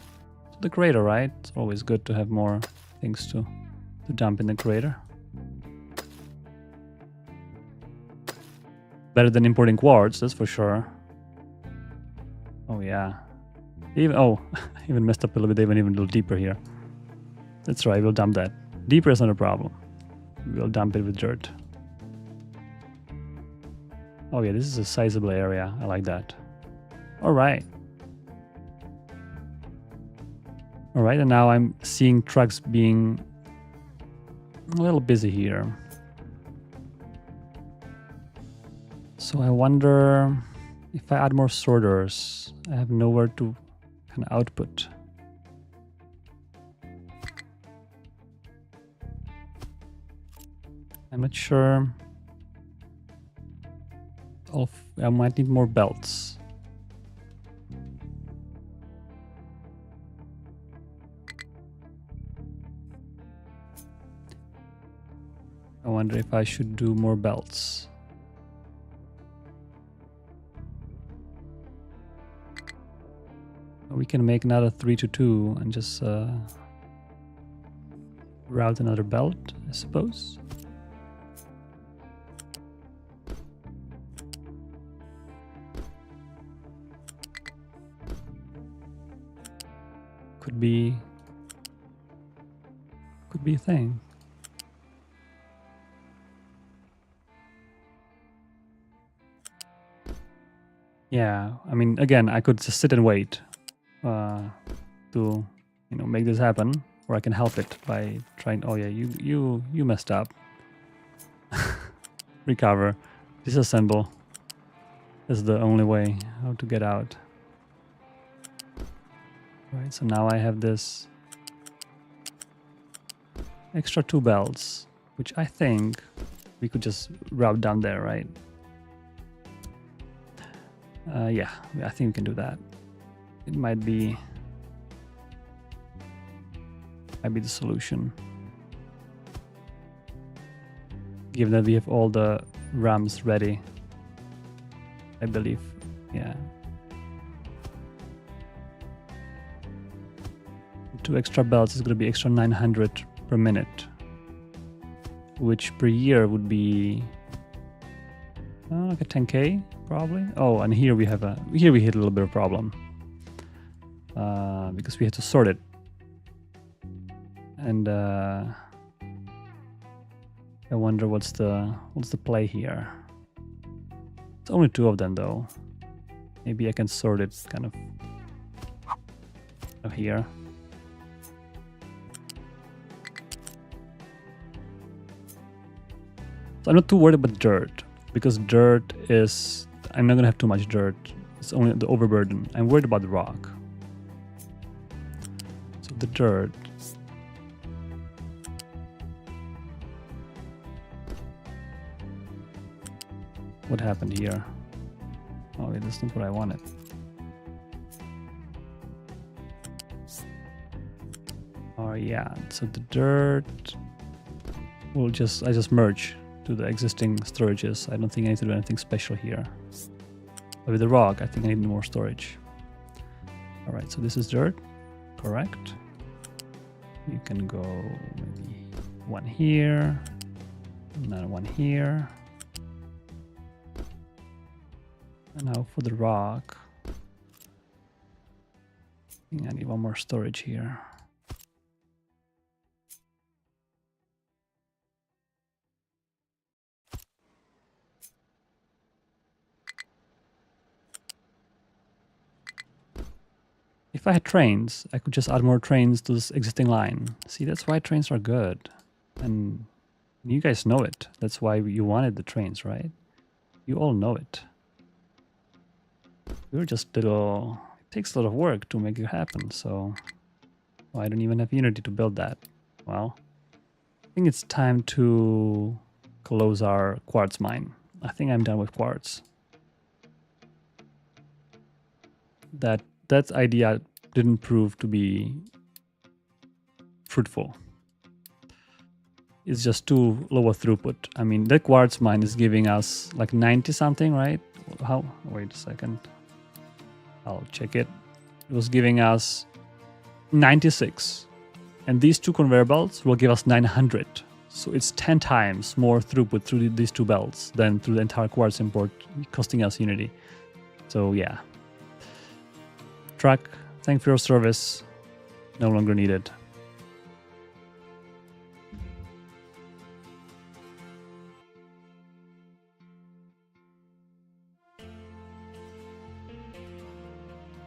to the crater, right? It's always good to have more things to dump in the crater. Better than importing quartz, that's for sure. Oh yeah. Even messed up a little bit. They went even a little deeper here. That's right, we'll dump that. Deeper is not a problem. We'll dump it with dirt. Oh yeah, this is a sizable area. I like that. Alright. Alright, and now I'm seeing trucks being a little busy here. So I wonder... If I add more sorters, I have nowhere to kind of output. I'm not sure. I might need more belts. I wonder if I should do more belts. We can make another 3 to 2 and just route another belt, I suppose. Could be a thing. Yeah, I mean, again, I could just sit and wait to, make this happen, or I can help it by trying. Oh yeah, you messed up. Recover, disassemble. Is the only way how to get out. Right, so now I have this extra 2 belts, which I think we could just route down there, right? Yeah, I think we can do that. It might be the solution. Given that we have all the rams ready, I believe, yeah. 2 extra belts is going to be extra 900 per minute, which per year would be like a 10k probably. Oh, and here we hit a little bit of problem because we had to sort it, and I wonder what's the play here. It's only 2 of them though. Maybe I can sort it kind of here. So I'm not too worried about dirt, because dirt is, I'm not gonna have too much dirt. It's only the overburden. I'm worried about the rock. So the dirt. What happened here? Oh, yeah, that's not what I wanted. Oh yeah, so the dirt will I just merge to the existing storages. I don't think I need to do anything special here. But with the rock, I think I need more storage. All right, so this is dirt, correct? You can go maybe 1 here, another 1 here. And now for the rock, I think I need 1 more storage here. If I had trains, I could just add more trains to this existing line. See, that's why trains are good. And you guys know it. That's why you wanted the trains, right? You all know it. We're just little... It takes a lot of work to make it happen, so... Oh, I don't even have Unity to build that. Well, I think it's time to close our Quartz mine. I think I'm done with Quartz. That idea didn't prove to be fruitful. It's just too low a throughput. I mean, the Quartz mine is giving us like 90 something, right? How? Wait a second. I'll check it. It was giving us 96. And these 2 conveyor belts will give us 900. So it's 10 times more throughput through these 2 belts than through the entire Quartz import, costing us Unity. So yeah. Truck, thanks for your service. No longer needed.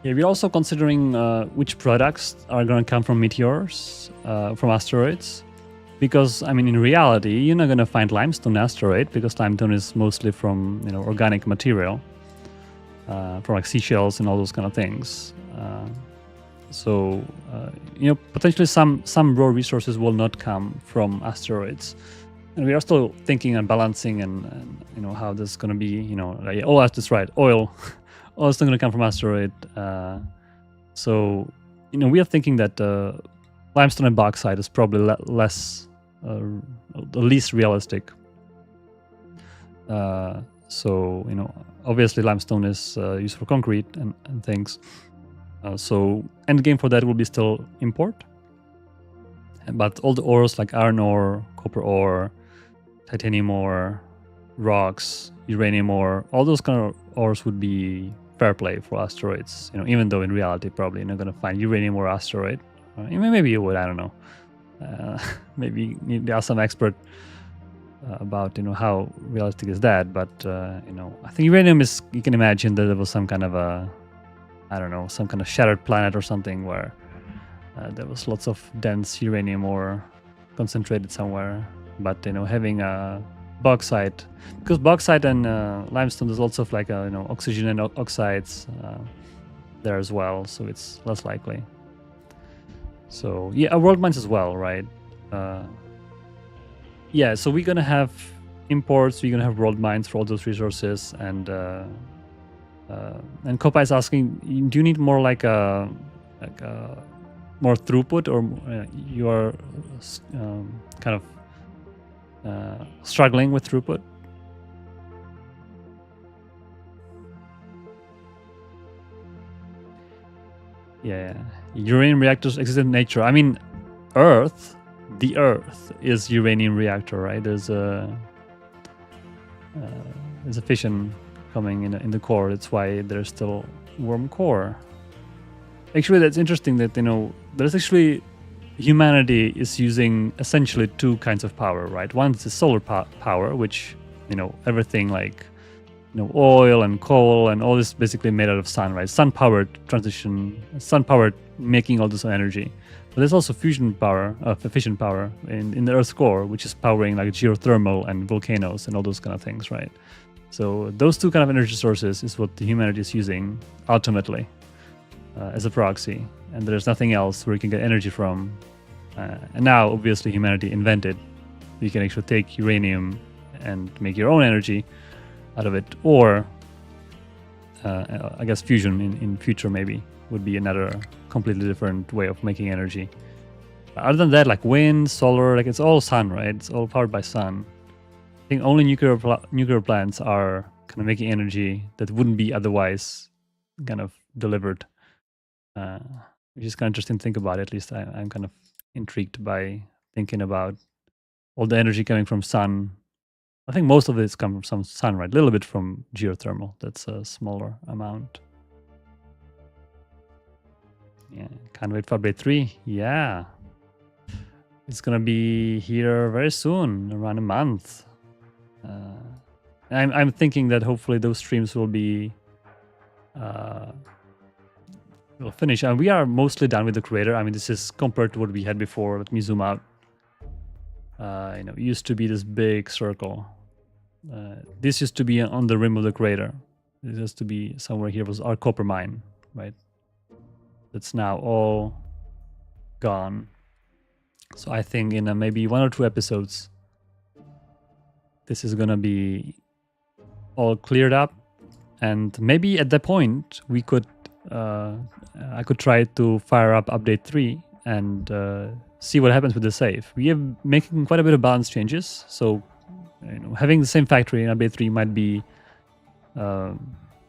Yeah, we're also considering which products are going to come from meteors, from asteroids. Because, I mean, in reality, you're not going to find limestone asteroid, because limestone is mostly from, organic material. from like seashells and all those kind of things. So potentially some raw resources will not come from asteroids, and we are still thinking and balancing and how this is going to be. That's right, oil is still going to come from asteroid. So we are thinking that limestone and bauxite is probably the least realistic. So obviously limestone is used for concrete and things. So end game for that will be still import. But all the ores like iron ore, copper ore, titanium ore, rocks, uranium ore, all those kind of ores would be fair play for asteroids. Even though in reality probably you're not going to find uranium or asteroid. Maybe you would, I don't know. Maybe there are some expert about how realistic is that, but I think uranium is, you can imagine that there was some kind of some kind of shattered planet or something where there was lots of dense uranium ore concentrated somewhere. But having a bauxite, because bauxite and limestone, there's lots of like oxygen and oxides there as well, so it's less likely. So yeah, world mines as well, right? Yeah, so we're gonna have imports, we're gonna have world mines for all those resources, and Kopa is asking, do you need more like a more throughput, or you are kind of struggling with throughput? Yeah, uranium reactors exist in nature. I mean, the Earth is uranium reactor, right? There's a fission coming in the core. That's why there's still warm core. Actually, that's interesting that there's actually humanity is using essentially two kinds of power, right? One is the solar power, which everything like oil and coal and all this basically made out of sun, right? Sun powered making all this energy. But there's also fusion power, fission power in the Earth's core, which is powering like geothermal and volcanoes and all those kind of things, right? So those two kind of energy sources is what the humanity is using ultimately as a proxy, and there's nothing else where you can get energy from. And now, obviously, humanity invented you can actually take uranium and make your own energy out of it, or I guess fusion in future maybe would be another completely different way of making energy. Other than that, like wind, solar, like it's all sun, right? It's all powered by sun. I think only nuclear plants are kind of making energy that wouldn't be otherwise kind of delivered, which is kind of interesting to think about. At least I'm kind of intrigued by thinking about all the energy coming from sun. I think most of it's come from some sun, right? A little bit from geothermal. That's a smaller amount. Yeah, can't wait for update 3. Yeah. It's gonna be here very soon, around a month. I'm thinking that hopefully those streams will be will finish, and we are mostly done with the crater. I mean, this is compared to what we had before. Let me zoom out. It used to be this big circle. This used to be on the rim of the crater. This used to be somewhere here was our copper mine, right? That's now all gone. So I think in maybe 1 or 2 episodes, this is gonna be all cleared up, and maybe at that point we could, I could try to fire up update 3 and see what happens with the save. We are making quite a bit of balance changes, so having the same factory in update 3 might be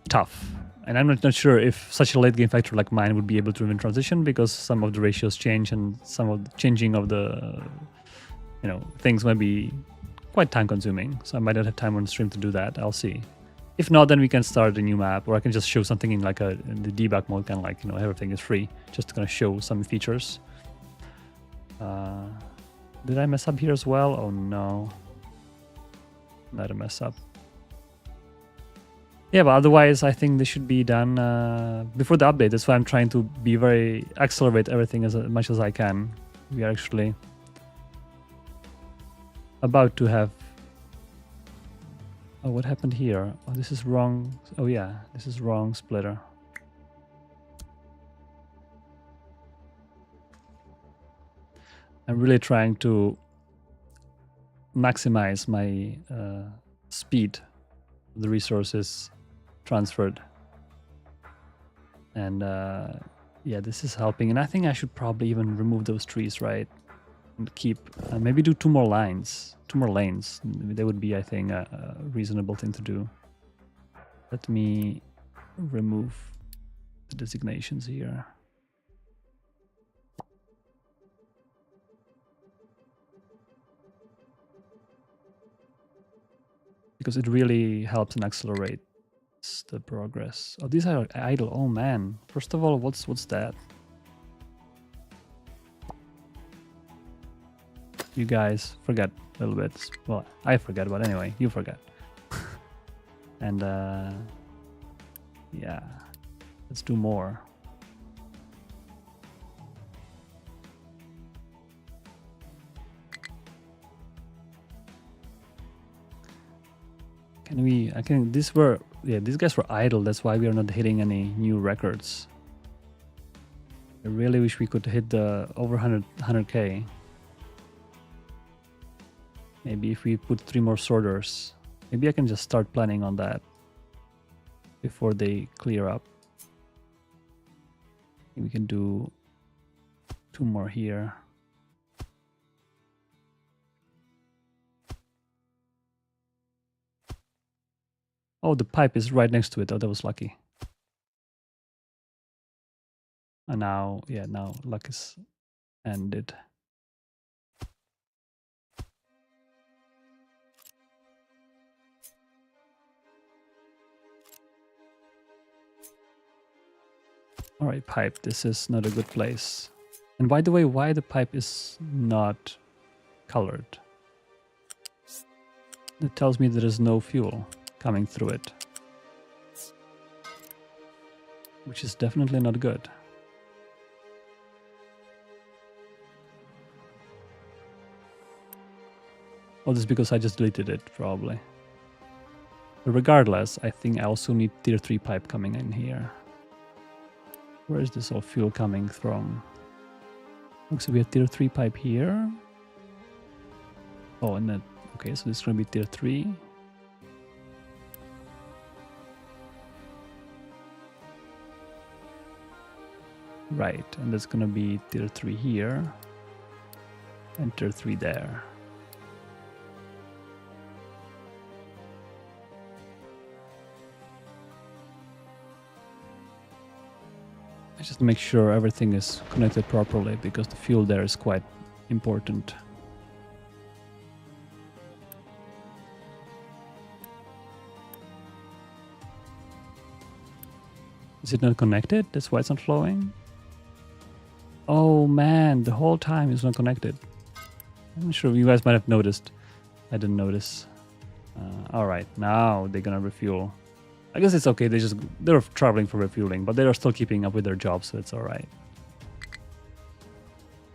tough. And I'm not sure if such a late game factory like mine would be able to even transition, because some of the ratios change and some of the changing of the things might be quite time consuming. So I might not have time on stream to do that. I'll see. If not, then we can start a new map, or I can just show something in like in the debug mode, kind of like everything is free, just to kind of show some features. Did I mess up here as well? Oh no, not a mess up. Yeah, but otherwise I think this should be done before the update. That's why I'm trying to be accelerate everything as much as I can. We are actually about to have Oh, what happened here? Oh, this is wrong. Oh yeah, this is wrong splitter. I'm really trying to maximize my speed of the resources transferred. And yeah, this is helping. And I think I should probably even remove those trees, right? And keep, maybe do 2 more lines, 2 more lanes. That would be, I think, a reasonable thing to do. Let me remove the designations here. Because it really helps and accelerates the progress. Oh, these are idle. Oh man. First of all, what's that? You guys forget a little bit. Well, I forget, but anyway, you forget. And yeah, let's do more. Can we, I can, these guys were idle. That's why we are not hitting any new records. I really wish we could hit the over 100k. Maybe if we put 3 more sorters, maybe I can just start planning on that before they clear up. We can do 2 more here. Oh, the pipe is right next to it. Oh, that was lucky. And now, yeah, now luck is ended. All right, pipe, this is not a good place. And by the way, why the pipe is not colored? It tells me there is no fuel coming through it, which is definitely not good. Oh, this is because I just deleted it, probably. But regardless, I think I also need tier 3 pipe coming in here. Where is this all fuel coming from? Looks like we have tier 3 pipe here. Oh, and then, okay, so this is going to be tier 3. Right, and that's going to be tier 3 here. And tier 3 there. Just make sure everything is connected properly, because the fuel there is quite important. Is it not connected? That's why it's not flowing? Oh man, the whole time it's not connected. I'm not sure, you guys might have noticed. I didn't notice. Alright, now they're gonna refuel. I guess it's okay, they're traveling for refueling, but they are still keeping up with their job, so it's alright.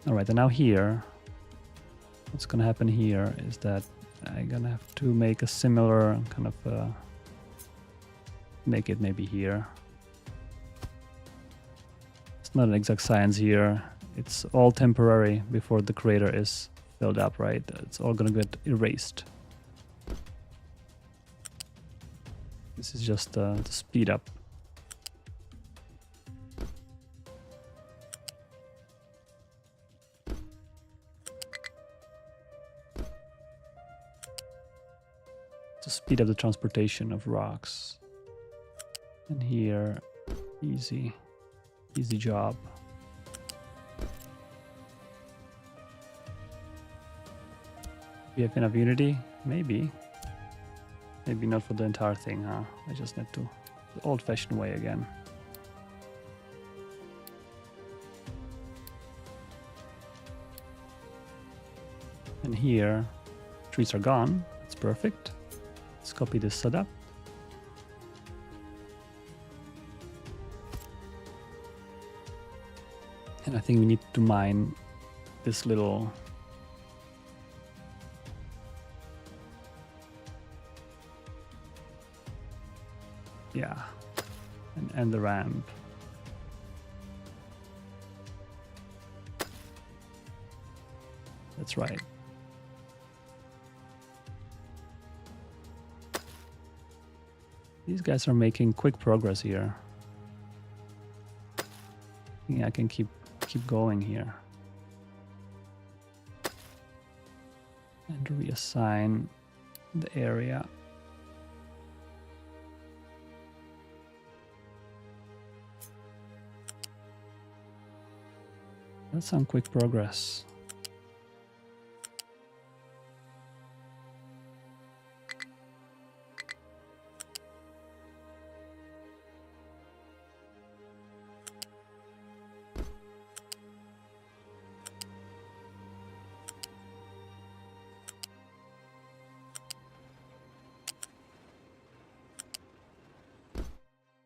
Alright, and now here, what's gonna happen here is that I'm gonna have to make a similar kind of, make it maybe here. It's not an exact science here, it's all temporary before the crater is filled up, right? It's all gonna get erased. This is just to speed up. To speed up the transportation of rocks. And here, easy job. We have enough unity? Maybe. Maybe not for the entire thing, huh? I just need to, the old-fashioned way again. And here, trees are gone. It's perfect. Let's copy this setup. And I think we need to mine this little Yeah, and the ramp. That's right. These guys are making quick progress here. Yeah, I can keep going here. And reassign the area. That's some quick progress.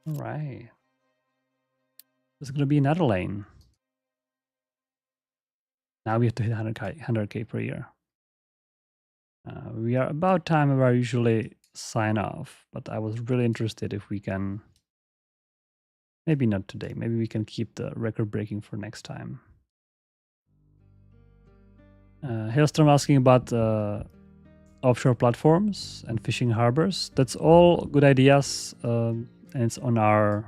All right. There's going to be another lane. Now we have to hit 100K per year. We are about time where I usually sign off, but I was really interested if we can, maybe not today, maybe we can keep the record breaking for next time. Hailstorm asking about offshore platforms and fishing harbors. That's all good ideas, and it's on our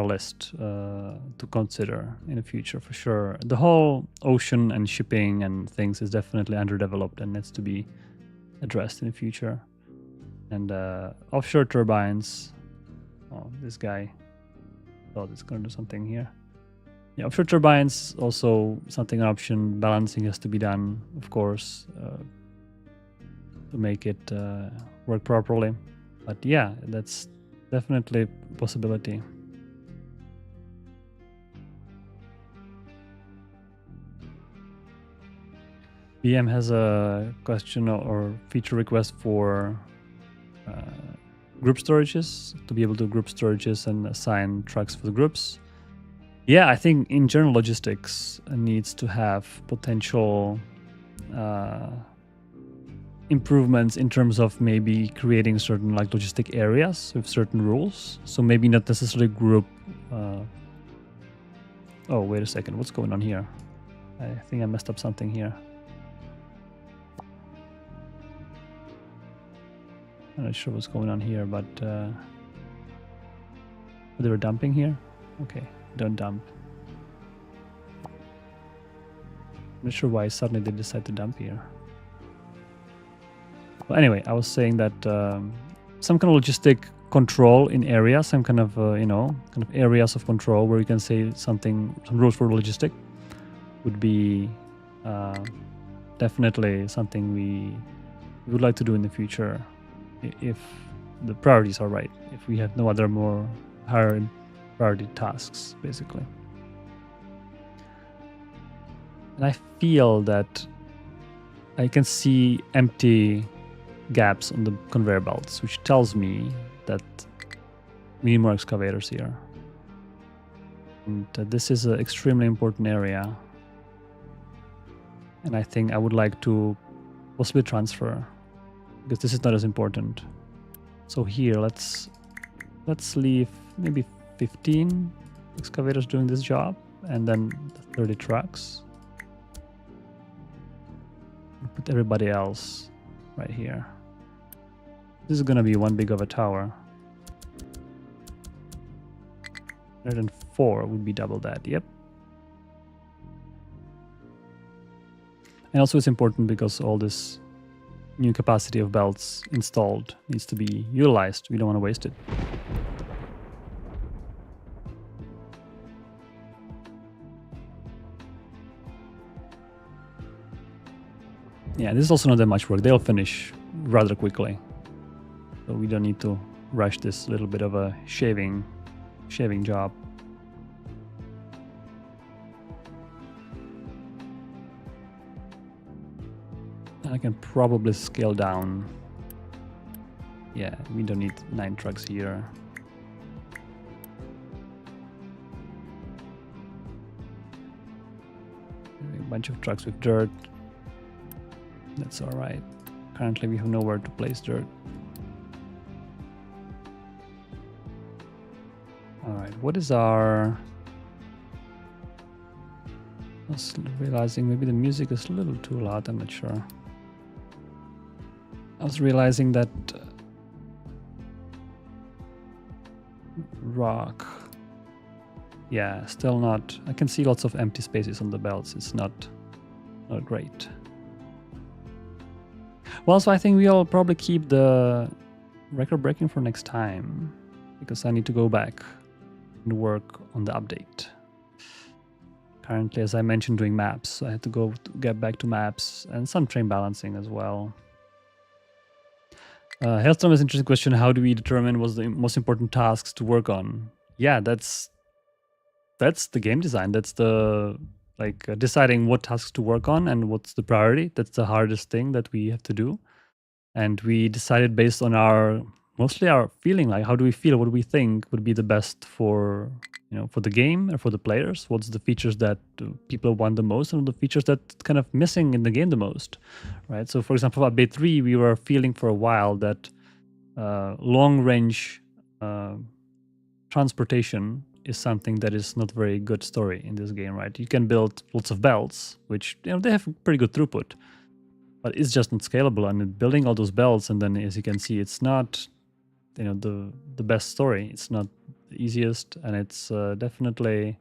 list to consider in the future for sure. The whole ocean and shipping and things is definitely underdeveloped and needs to be addressed in the future. And offshore turbines. Oh, this guy thought it's going to do something here. Yeah, offshore turbines also something an option. Balancing has to be done, of course, to make it work properly. But yeah, that's definitely a possibility. BM has a question or feature request for group storages, to be able to group storages and assign trucks for the groups. Yeah, I think in general logistics needs to have potential improvements in terms of maybe creating certain like logistic areas with certain rules. So maybe not necessarily group. Oh, wait a second. What's going on here? I think I messed up something here. I'm not sure what's going on here, but they were dumping here? Okay, don't dump. I'm not sure why suddenly they decide to dump here. Well, anyway, I was saying that some kind of logistic control in areas, some kind of, kind of areas of control where you can say something, some rules for logistic would be definitely something we would like to do in the future. If the priorities are right, if we have no other more higher priority tasks, basically. And I feel that I can see empty gaps on the conveyor belts, which tells me that we need more excavators here. And this is an extremely important area. And I think I would like to possibly transfer, because this is not as important. So here, let's leave maybe 15 excavators doing this job, and then 30 trucks. Put everybody else right here. This is gonna be one big of a tower. 104 would be double that. Yep. And also it's important because all this new capacity of belts installed needs to be utilized. We don't want to waste it. Yeah, this is also not that much work. They'll finish rather quickly. So we don't need to rush this little bit of a shaving job. I can probably scale down. Yeah, we don't need 9 trucks here. A bunch of trucks with dirt. That's all right. Currently we have nowhere to place dirt. right, what is our... I was realizing maybe the music is a little too loud, I'm not sure. I was realizing that rock, yeah, still not. I can see lots of empty spaces on the belts. It's not great. Well, so I think we'll probably keep the record breaking for next time, because I need to go back and work on the update. Currently, as I mentioned, doing maps. So I had to get back to maps and some train balancing as well. Hailstorm is an interesting question. How do we determine what's the most important tasks to work on? Yeah, that's the game design. That's the deciding what tasks to work on and what's the priority. That's the hardest thing that we have to do. And we decided based on mostly our feeling, like how do we feel, what do we think would be the best for for the game or for the players. What's the features that people want the most and the features that kind of missing in the game the most, right? So for example, for update 3, we were feeling for a while that long range transportation is something that is not very good story in this game, right? You can build lots of belts, which they have pretty good throughput, but it's just not scalable. And building all those belts, and then as you can see, it's not the best story. It's not the easiest, and it's definitely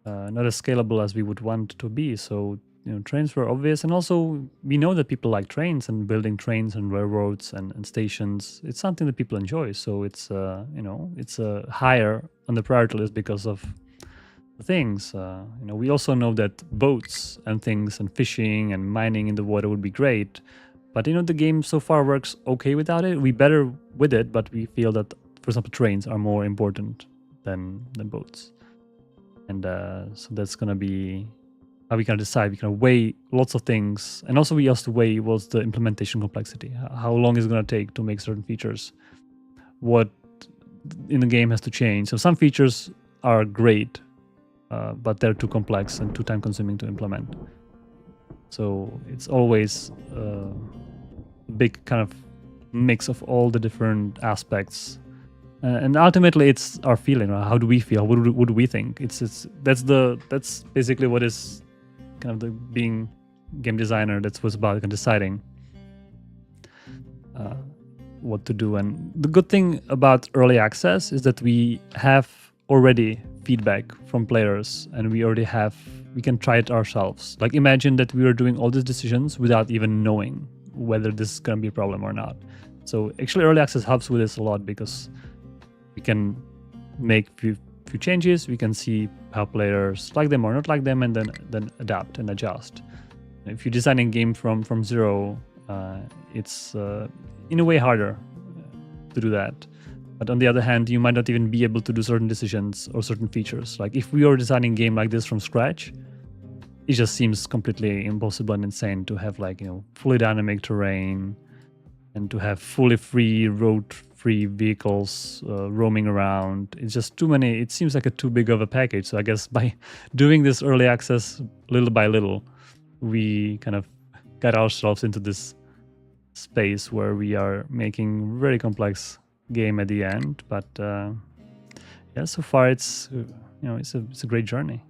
not as scalable as we would want it to be. So trains were obvious, and also we know that people like trains and building trains and railroads and stations. It's something that people enjoy. So it's it's higher on the priority list because of the things. We also know that boats and things and fishing and mining in the water would be great, but the game so far works okay without it. We better with it, but we feel that, for example, trains are more important than boats, and so that's gonna be how we can decide. We can weigh lots of things, and also we have to weigh what's the implementation complexity. How long is it gonna take to make certain features? What in the game has to change? So some features are great, but they're too complex and too time-consuming to implement. So it's always a big kind of mix of all the different aspects, and ultimately it's our feeling. Right? How do we feel? What do we think? That's basically what is kind of the being game designer. That's what's about deciding what to do. And the good thing about early access is that we have already feedback from players, and we can try it ourselves. Like imagine that we were doing all these decisions without even knowing whether this is going to be a problem or not. So actually early access helps with this a lot, because we can make few changes, we can see how players like them or not like them, and then adapt and adjust. If you're designing a game from zero, it's in a way harder to do that. But on the other hand, you might not even be able to do certain decisions or certain features. Like if we were designing a game like this from scratch, it just seems completely impossible and insane to have fully dynamic terrain and to have fully free road-free vehicles roaming around. It's just too many. It seems like too big of a package. So I guess by doing this early access little by little, we kind of got ourselves into this space where we are making very complex game at the end. But yeah, so far it's it's a great journey.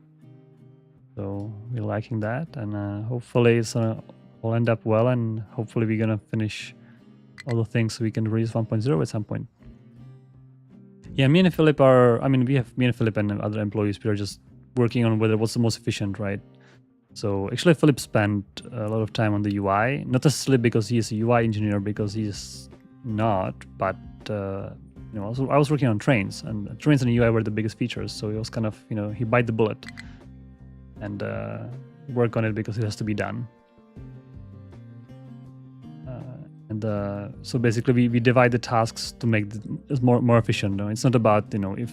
So we're liking that, and hopefully it's will end up well, and hopefully we're gonna finish all the things so we can release 1.0 at some point. Yeah, me and Philip me and Philip and other employees, we are just working on what's the most efficient, right? So actually Philip spent a lot of time on the UI, not necessarily because he is a UI engineer, because he's not, but also I was working on trains, and trains and UI were the biggest features. So he was kind of, he bite the bullet and work on it because it has to be done. So basically we divide the tasks to make it more efficient. It's not about if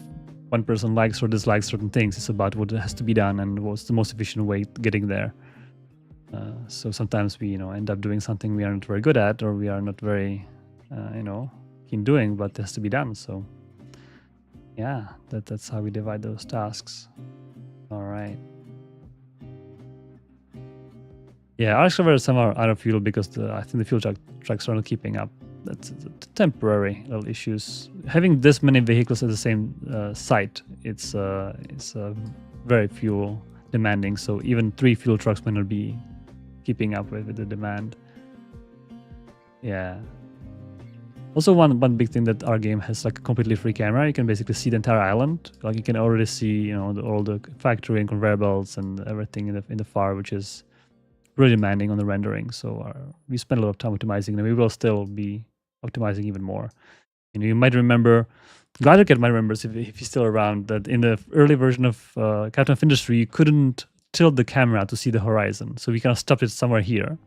one person likes or dislikes certain things. It's about what has to be done and what's the most efficient way getting there. So sometimes we end up doing something we are not very good at, or we are not very keen doing, but it has to be done. So yeah, that's how we divide those tasks. All right. Yeah, our Excavator is somehow out of fuel because I think the fuel trucks are not keeping up that's temporary little issues. Having this many vehicles at the same site, it's very fuel demanding. So even 3 fuel trucks might not be keeping up with the demand. Yeah. Also, one big thing that our game has like a completely free camera. You can basically see the entire island. Like you can already see, you know, all the factory and conveyor belts and everything in the far, which is really demanding on the rendering. So we spend a lot of time optimizing, and we will still be optimizing even more. You know, you might remember, Glidercat might remember if he's still around, that in the early version of Captain of Industry, you couldn't tilt the camera to see the horizon. So we kind of stopped it somewhere here.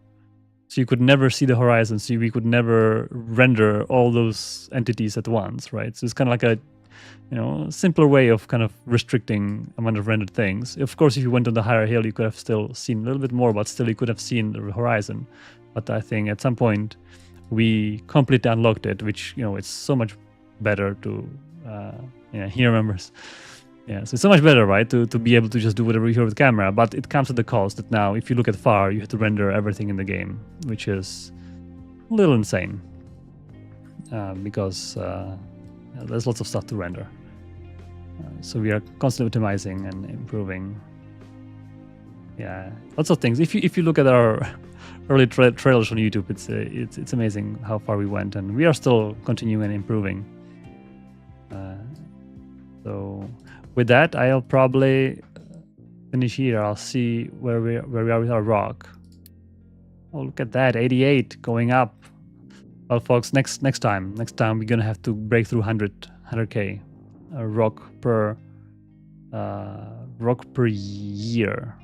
So you could never see the horizon. So we could never render all those entities at once, right? So it's kind of like a, you know, simpler way of kind of restricting amount of rendered things. Of course, if you went on the higher hill, you could have still seen a little bit more, but still you could have seen the horizon. But I think at some point we completely unlocked it, which, you know, it's so much better to, yeah, he remembers. Yeah, so it's so much better, right, to be able to just do whatever you hear with the camera, but it comes at the cost that now, if you look at far, you have to render everything in the game, which is a little insane, because there's lots of stuff to render. So we are constantly optimizing and improving. Yeah, lots of things. If you look at our early trailers on YouTube, it's amazing how far we went, and we are still continuing and improving. So with that, I'll probably finish here. I'll see where we are with our rock. Oh, look at that, 88 going up. Well, folks, next time we're gonna have to break through 100k rock per year,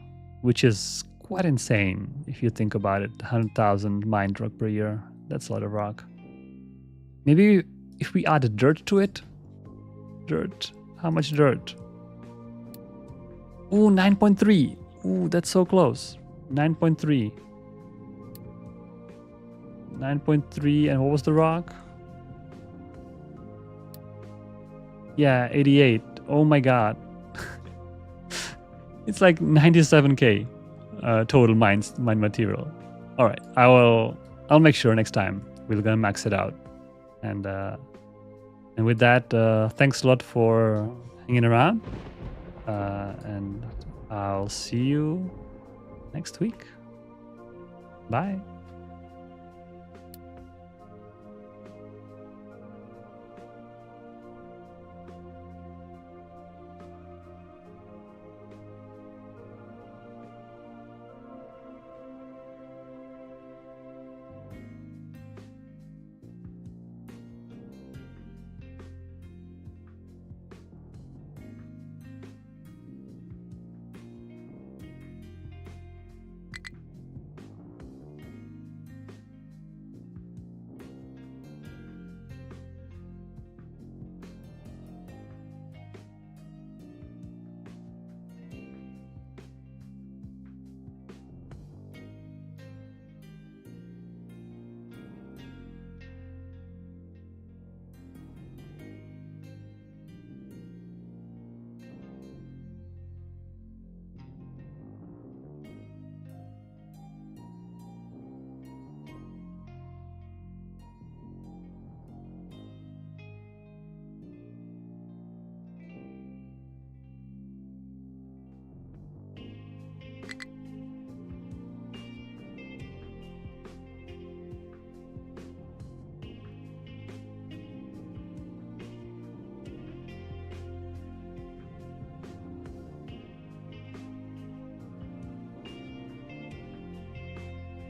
which is quite insane if you think about it. 100,000 mined rock per year. That's a lot of rock. Maybe if we add dirt to it. Dirt. How much dirt? Ooh, 9.3. Ooh, that's so close. 9.3. 9.3, and what was the rock? Yeah, 88. Oh my god. It's like 97k total mine material. All right, I'll make sure next time we're gonna max it out. And with that, thanks a lot for hanging around. And I'll see you next week. Bye.